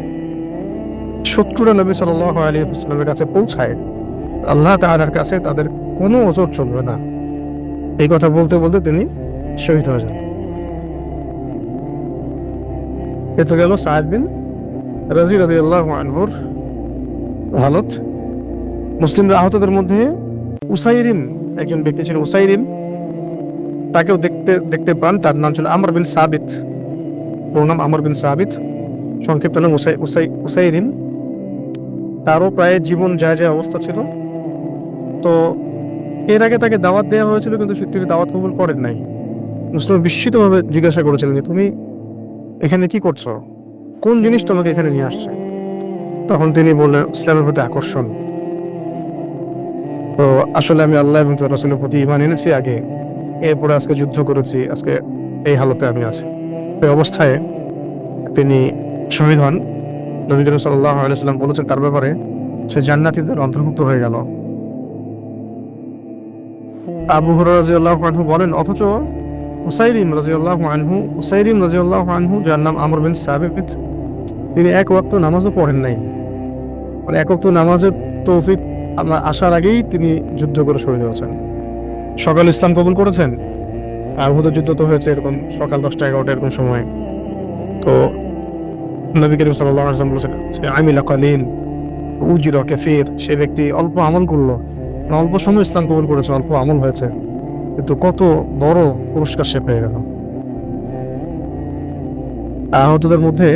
Speaker 1: শত্রুরা নবী সাল্লাল্লাহু আলাইহি ওয়াসাল্লামের কাছে পৌঁছায়, আল্লাহ তাআলার কাছে তাদের কোনো ওজর চলবে না। এই কথা বলতে বলতে তিনি শহীদ হয়ে যান। এ তো গেল সাঈদ বিন রাজি রাদিয়াল্লাহু আনহুর হালত। মুসলিমরা আহতদের মধ্যে উসাইরিন একজন ব্যক্তি ছিলেন, উসাইরিন, তাকেও দেখতে পান। তার নাম ছিল আমর বিন সাবিত, পুরো নাম আমর বিন সাবিত, সংক্ষিপ্ত নাম উসাইরিন। তারও প্রায় জীবন যায় অবস্থা ছিল। তো এর আগে তাকে দাওয়াত দেওয়া হয়েছিল, কিন্তু তিনি দাওয়াত কবুল করেন নাই। মুসলিম বিস্মিতভাবে জিজ্ঞাসা করেছিলেন যে তুমি এখানে কি করছো, কোন জিনিস তোমাকে এখানে নিয়ে আসছে? তখন তিনি বললেন ইসলামের প্রতি আকর্ষণ। তো আসলে আমি আল্লাহ এবং তার রাসূলের প্রতি ঈমান এনেছি আগে, এরপরে আজকে যুদ্ধ করেছি, আজকে এই হালতে আমি আছি। এই অবস্থায় তিনি শহীদ হন। নবী করিম সাল্লাল্লাহু আলাইহি ওয়াসাল্লাম বলেছেন তার ব্যাপারে সে জান্নাতীদের অন্তর্ভুক্ত হয়ে গেল। আবু হুরায়রা রাদিয়াল্লাহু আনহু বলেন, অথচ উসাইরিম রাদিয়াল্লাহু আনহু, যার নাম আমর বিন সাবিত, তিনি এক ওয়াক্ত নামাজও পড়েন নাই। মানে এক ওয়াক্ত নামাজের তৌফিক আসার আগেই তিনি যুদ্ধ করে শহীদ হয়েছেন। সকাল ইসলাম কবুল করেছেন, আর উহুদের যুদ্ধ তো হয়েছে এরকম সকাল 10টা-11টা এরকম সময়। তো নবী করিম সাল্লাল্লাহু আলাইহি ওয়াসাল্লাম বলেছেন আমিলা কালিল উজরা কাসীর, সে ব্যক্তি অল্প আমল করলো, অল্প সময় ইসলাম কবুল করেছে, অল্প আমল হয়েছে, কিন্তু কত বড় পুরস্কার সে পেয়ে গেল। আহতদের মধ্যে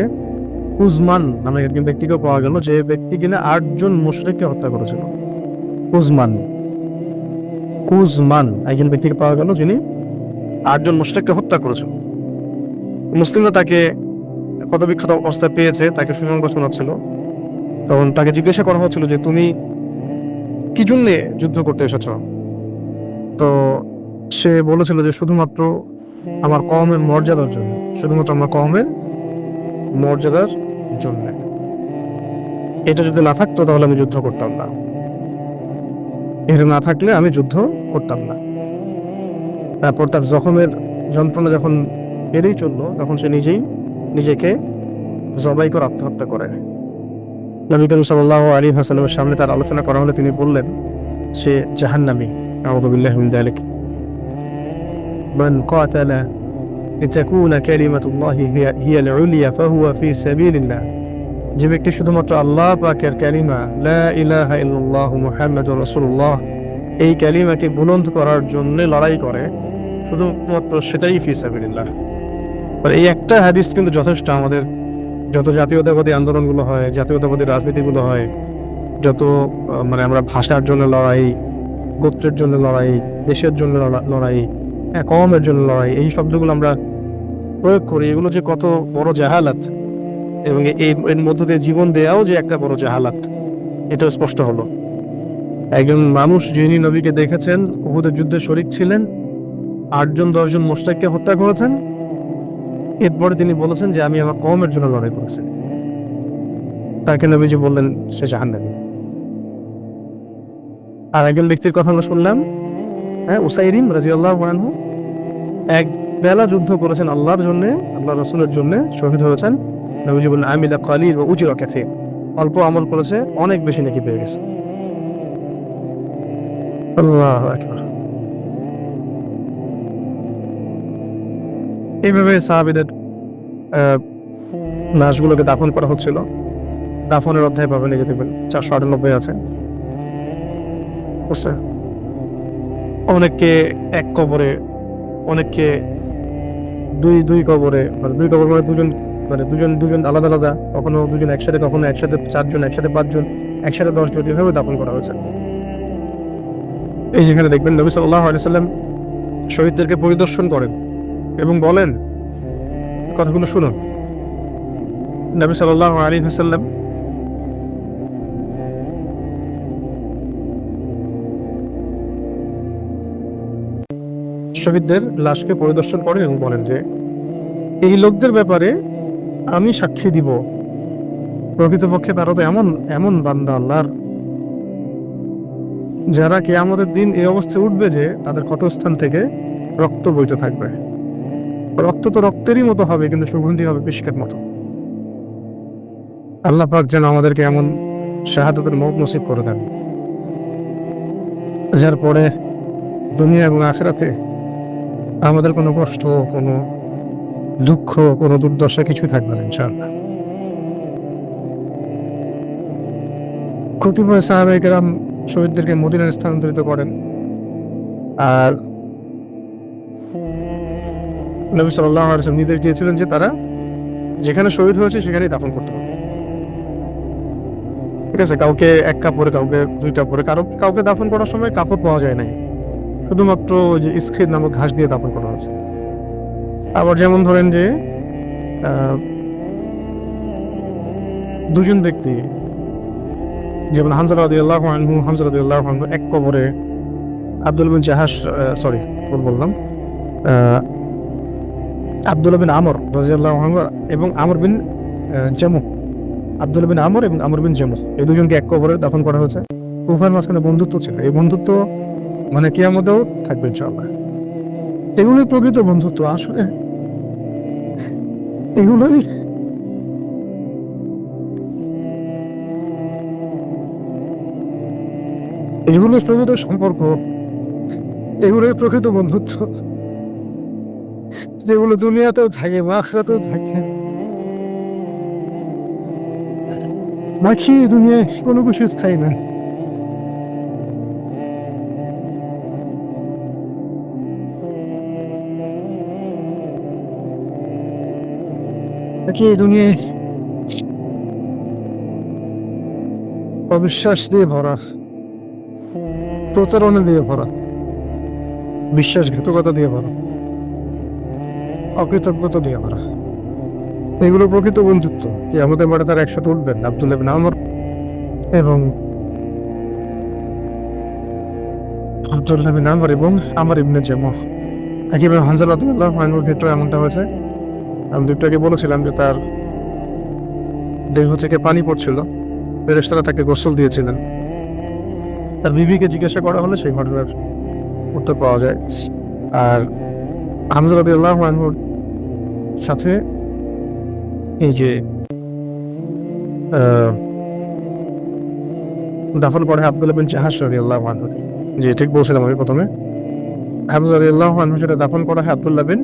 Speaker 1: উজমান নামে একজন ব্যক্তিকে পাওয়া গেল, যে ব্যক্তি কিনা 8 জন মুশরিককে হত্যা করেছিল। কুজমান একজন ব্যক্তিকে পাওয়া গেল যিনি 8 জন মুশরিককে হত্যা করেছিল। মুসলিমরা তাকে ক্ষতবিক্ষত অবস্থায় পেয়েছে, তাকে সুসংবাদ শোনাচ্ছিল। তখন তাকে জিজ্ঞাসা করা হচ্ছিল যে তুমি কি জন্য যুদ্ধ করতে এসেছ? তো সে বলেছিল যে শুধুমাত্র আমার কওমের মর্যাদার জন্য, শুধুমাত্র আমার কওমের মর্যাদার জন্য। এটা যদি না থাকতো তাহলে আমি যুদ্ধ করতাম না, এটা না থাকলে আমি যুদ্ধ করতাম না। তারপর তার জখমের যন্ত্রণা যখন বেড়েই চললো, তখন সে নিজেকে জবাই করে আত্মহত্যা করে। নবী করিম সাল্লাল্লাহু আলাইহি ওয়াসাল্লামের সামনে তার আলোচনা করা হলে তিনি বললেন সে জাহান্নামী। আউযু বিল্লাহি মিন যালিক। মান কাতালা লিতাকুনা কালিমাতুল্লাহি হিয়াল উলিয়া ফাহুয়া ফি সাবিলিল্লাহ, যে ব্যক্তি শুধুমাত্র আল্লাহ পাকের কালিমা লা ইলাহা ইল্লাল্লাহু মুহাম্মাদুর রাসূলুল্লাহ, এই কালিমাকে বুলন্দ করার জন্য লড়াই করে, শুধুমাত্র সেটাই ফি সাবিলিল্লাহ। এই একটা হাদিস কিন্তু যথেষ্ট। আমাদের যত জাতীয়তাবাদী আন্দোলনগুলো হয়, জাতীয়তাবাদী রাজনীতিগুলো হয়, যত মানে আমরা ভাষার জন্য লড়াই, গোত্রের জন্য লড়াই, দেশের জন্য লড়াই, কওমের জন্য লড়াই, এই শব্দগুলো আমরা প্রয়োগ করি, এগুলো যে কত বড় জাহালাত, এবং এর মধ্য দিয়ে জীবন দেয়াও যে একটা বড় জাহালাত, এটা স্পষ্ট হলো। একজন মানুষ যিনি নবীকে দেখেছেন, উহুদের যুদ্ধে শরীক ছিলেন, 8 জন 10 জন মুশরিককে হত্যা করেছেন, এরপরে তিনি বলেছেন যে আমি আমার কওমের জন্য লড়াই করেছি, তাকে নবীজি বললেন সে জাহান্নামী। আর একজন ব্যক্তির কথা আমরা শুনলাম, উসাইরিন রাদিয়াল্লাহু আনহু, এক বেলা যুদ্ধ করেছেন আল্লাহর জন্য, আল্লাহ রাসূলের জন্য, শহীদ হয়েছেন। নবীজি বললেন আমিলা কালিল ওয়া উজরা কাসীর, অল্প আমল করেছে, অনেক বেশি নেকি পেয়ে গেছে। আল্লাহু আকবার। এইভাবে সাহাবীদের লাশগুলোকে দাফন করা হচ্ছিল। দাফনের অধ্যায় পাবেন, লিখে দেবেন, 498 আছে। বুঝছে, অনেককে এক কবরে, অনেককে দুই কবরে, মানে 2 কবর মানে দুজন আলাদা আলাদা, কখনো দুজন একসাথে, কখনো একসাথে 4 জন, একসাথে 5 জন, একসাথে 10 জন, এভাবে দাফন করা হয়েছে। এই যেখানে দেখবেন নবী সাল্লাল্লাহু আলাইহি ওয়াসাল্লাম শহীদদেরকে পরিদর্শন করেন এবং বলেন, কথাগুলো শুনুন। নবী সাল্লাল্লাহু আলাইহি ওয়াসাল্লাম শহীদদের লাশকে পরিদর্শন করেন এবং বলেন যে এই লোকদের ব্যাপারে আমি সাক্ষী দিব, প্রকৃতপক্ষে তারা তো এমন এমন বান্দা আল্লাহর, যারা কিয়ামতের দিন এই অবস্থায় উঠবে যে তাদের ক্ষতস্থান থেকে রক্ত বইতে থাকবে। রক্ত তো রক্তেরই মতো হবে, কিন্তু সুগন্ধি হবে মিশকের মতো। আল্লাহ পাক যেন আমাদেরকে এমন শাহাদাতের মওত নসিব করে দেন, যার পরে দুনিয়া এবং আখিরাতে আমাদের কোনো কষ্ট, কোনো দুঃখ, কোনো দুর্দশা কিছুই থাকবে না ইনশাআল্লাহ। কতিপয় সাহাবায়ে কেরাম শহীদদেরকে মদিনায় স্থানান্তরিত করেন, আর নবী সাল্লাল্লাহু আলাইহি ওয়াসাল্লাম নির্দেশ দিয়েছিলেন যে তারা যেখানে শহীদ হয়েছে সেখানেই দাফন করতে হবে। ঠিক আছে, কাউকে এক কাপড়ে, কাউকে দুই কাপড়ে, কাউকে দাফন করার সময় কাপড় পাওয়া যায় নাই, শুধুমাত্র ওই যে ইসখিদ নামক ঘাস দিয়ে দাফন করা হয়েছে। আবার যেমন ধরেন যে দুজন ব্যক্তি, যেমন হামজা রাদিয়াল্লাহু আনহু এক কবরে, আব্দুল্লাহ বিন জাহাশ বললাম আব্দুল্লাহ বিন আমর রাদিয়াল্লাহু আনহু এবং আমর বিন জামুহ, আব্দুল্লাহ বিন আমর এবং আমর বিন জামুহ, এই দুজনকে এক কবরে দাফন করা হয়েছে। উভয়ের মাঝখানে বন্ধুত্ব ছিল, এই বন্ধুত্ব মানে কিয়ামতেও থাকবে ইনশাআল্লাহ। এগুলোই প্রকৃত বন্ধুত্ব। আসলে এগুলোই প্রকৃত সম্পর্ক, এগুলোই প্রকৃত বন্ধুত্ব, যেগুলো দুনিয়াতেও থাকে, আখিরাতেও থাকে। বাকি দুনিয়ায় কোনো কিছু স্থায়ী না। বাকি দুনিয়ায় অবিশ্বাস দিয়ে ভরা, প্রতারণা দিয়ে ভরা, বিশ্বাসঘাতকতা দিয়ে ভরা, অকৃতজ্ঞতা দিয়ে ভরা। এগুলো প্রকৃত বন্ধুত্ব। কি আমাদের মাঠে তারা একসাথে উঠবেন, আব্দুল্লাহ বিন আমর এবং আমর ইবনে জামুহ। একইভাবে হামজা রাদিয়াল্লাহু আনহুর ক্ষেত্রে এমনটা হয়েছে। আমি একটু আগে বলেছিলাম যে তার দেহ থেকে পানি পড়ছিল, ফেরেশতারা তাকে গোসল দিয়েছিলেন। তার বিবিকে জিজ্ঞাসা করা হলে সেই ঘটনার উত্তর পাওয়া যায়। আর হামজা রাদিয়াল্লাহু আনহুর সাথে এই যে দাফন করে আব্দুল্লাহ বিন জাহাশ রাদিয়াল্লাহু আনহু, যে ঠিক বলছিলাম আমি প্রথমে, হামজা রাদিয়াল্লাহু আনহু সাথে দাফন করা হয় আব্দুল্লাহ বিন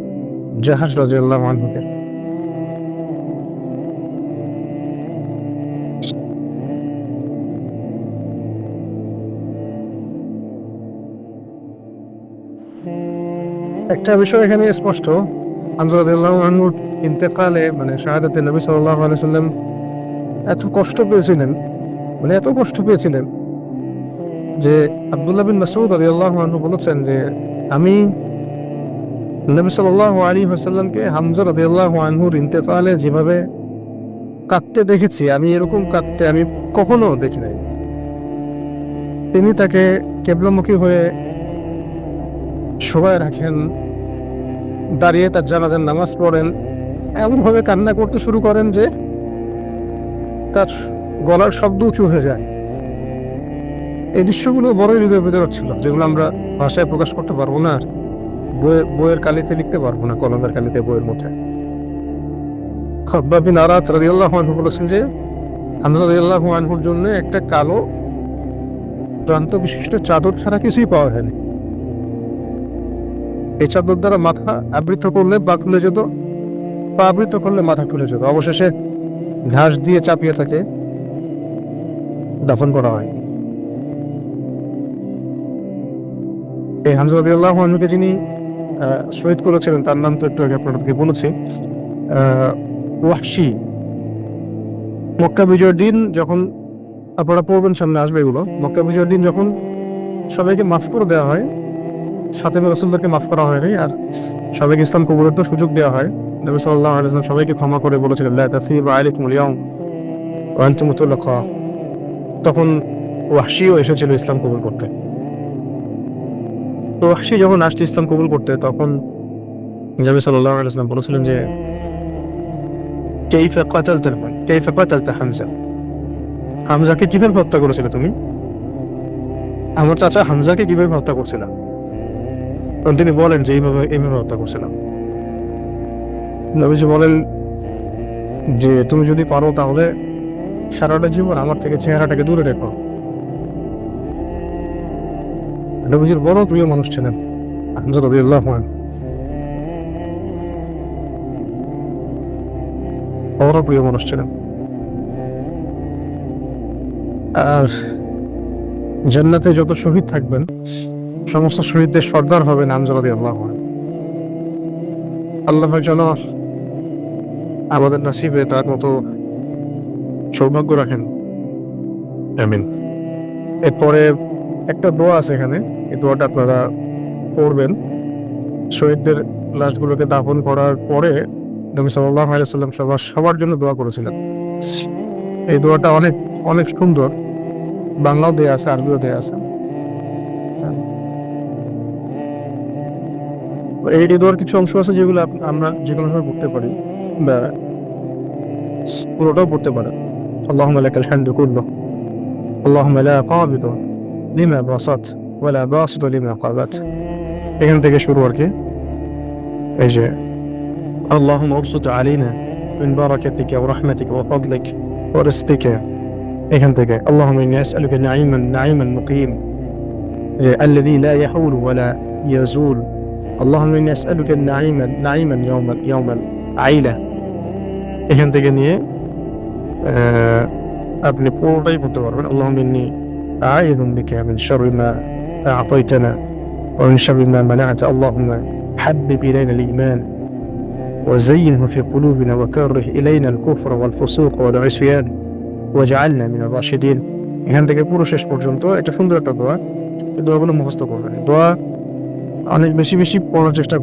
Speaker 1: জাহাশ রাদিয়াল্লাহু আনহুকে। একটা বিষয় এখানে স্পষ্ট, হামজা রাদিয়াল্লাহু আনহুর ইন্তেকালে মানে শাহাদাতে নবী সাল্লাল্লাহু আলাইহি ওয়াসাল্লাম এত কষ্ট পেয়েছিলেন যে আব্দুল্লাহ বিন মাসউদ রাদিয়াল্লাহু আনহু বলেছেন যে আমি নবী সাল্লাল্লাহু আলাইহি ওয়াসাল্লামকে হামজা রাদিয়াল্লাহু আনহুর ইন্তেকালে যেভাবে কাঁদতে দেখেছি, আমি এরকম কাঁদতে আমি কখনো দেখি নাই। তিনি তাকে কিবলামুখী হয়ে শোয়ায় রাখেন, দাঁড়িয়ে তার জানাজার নামাজ পড়েন, এমনভাবে কান্না করতে শুরু করেন যে তার গলার শব্দ উঁচু হয়ে যায়। এই দৃশ্যগুলো বড়ই হৃদয় বিদারক ছিল, যেগুলো আমরা ভাষায় প্রকাশ করতে পারবো না, আর বইয়ের কালিতে লিখতে পারবো না, কলমের কালিতে, বইয়ের মধ্যে। খাব্বাব বিন আরাত রাদিয়াল্লাহু আনহু বলেছেন যে হামজা রাদিয়াল্লাহু আনহুর জন্য একটা কালো প্রান্ত বিশিষ্ট চাদর ছাড়া কিছুই পাওয়া হয়নি। এই চাদর দ্বারা মাথা আবৃত করলে পা খুলে যেত, পা আবৃত করলে মাথা খুলে যেত। অবশেষে ঘাস দিয়ে চাপিয়ে তাকে দাফন করা হয়। এই হামজা রাদিয়াল্লাহু আনহুকে যিনি শহীদ করেছিলেন তার নাম তো একটু আগে আপনাদেরকে বলেছি, ওয়াহশী। মক্কা বিজয়ের দিন যখন, আপনারা পড়বেন, সামনে আসবে এগুলো, মক্কা বিজয়ের দিন যখন সবাইকে মাফ করে দেওয়া হয়, সাথে রাসূলদেরকে মাফ করা হয়নি, আর সবাইকে ইসলাম কবুলের তো সুযোগ দেওয়া হয়। নবী সাল্লাল্লাহু আলাইহি ওয়াসাল্লাম সবাইকে ক্ষমা করে বলেছিলেন লা তাসরিবা আলাইকুমুল ইয়াউম ওয়া আনতুম মুতাল্লাকা। তখন ওয়াহশীও এসেছিল ইসলাম কবুল করতে। তো ওয়াহশী যখন আসছে ইসলাম কবুল করতে, তখন নবী সাল্লাল্লাহু আলাইহি ওয়াসাল্লাম বলেছিলেন যে কাইফা কাতালতা হামজা, হামজাকে কিভাবে হত্যা করেছিলে তুমি? আমার চাচা হামজাকে কিভাবে হত্যা করছিলাম? তখন তিনি বলেন যে এইভাবে হত্যা করছিলাম। নবীজি বলেন যে তুমি যদি পারো তাহলে সারাটা জীবন আমার থেকে চেহারাটাকে দূরে রেখো। নবীজির বড় প্রিয় মানুষ ছিলেন হামজা রাদিয়াল্লাহু আনহু, বড় প্রিয় মানুষ ছিলেন। আর জান্নাতে যত শহীদ থাকবেন সমস্ত শহীদদের সর্দার হবেন হামজা রাদিয়াল্লাহু আনহু। আল্লাহ যেন আমাদের নসিবে তার মতো সৌভাগ্য রাখেন, আমিন। এরপরে একটা দোয়া আছে এখানে, এই দোয়াটা আপনারা পড়বেন। শহীদদের লাশগুলোকে দাফন করার পরে নবী সাল্লাল্লাহু আলাইহি ওয়াসাল্লাম সবার জন্য দোয়া করেছিলেন। এই দোয়াটা অনেক অনেক সুন্দর, বাংলাও দেয়া আছে, আরবিও দেয়া আছে। এই দোয়ার কিছু অংশ আছে যেগুলো আমরা যে কোনো সময় পড়তে পারি, বা পুরোটাও পড়তে পারেন। আল্লাহুম্মা লাকাল হামদু কুল্লুহু, আল্লাহুম্মা লা কাবিদু লিমা বাসাত ওয়া লা বাসিতু লিমা কাবাত। এখান থেকে শুরু আর কি। এই যে আল্লাহুম্মা আবসুত আলাইনা মিন বারাকাতিকা ওয়া রাহমাতিকা ওয়া ফাদলিক ওয়া রিজকিকা, এখান থেকে আল্লাহুম্মা ইন্নী আসআলুকা নাঈমান মুকিম الذي لا يحول ولا يزول, اللهم إني أسألك نعيما يوم العيلة। এখান থেকে নিয়ে আপনি পুরোটাই পড়তে পারবেন। اللهم إني أعوذ بك من شر ما أعطيتنا ومن شر ما منعت، اللهم حبب إلينا الإيمان وزينه في قلوبنا وكره إلينا الكفر والفسوق والعصيان واجعلنا من الراشدين। এখান থেকে পুরো শেষ পর্যন্ত একটা সুন্দর একটা দোয়া। এই দোয়াগুলো মুখস্থ করবেন। দোয়া অনেক বেশি বেশি পড়ার চেষ্টা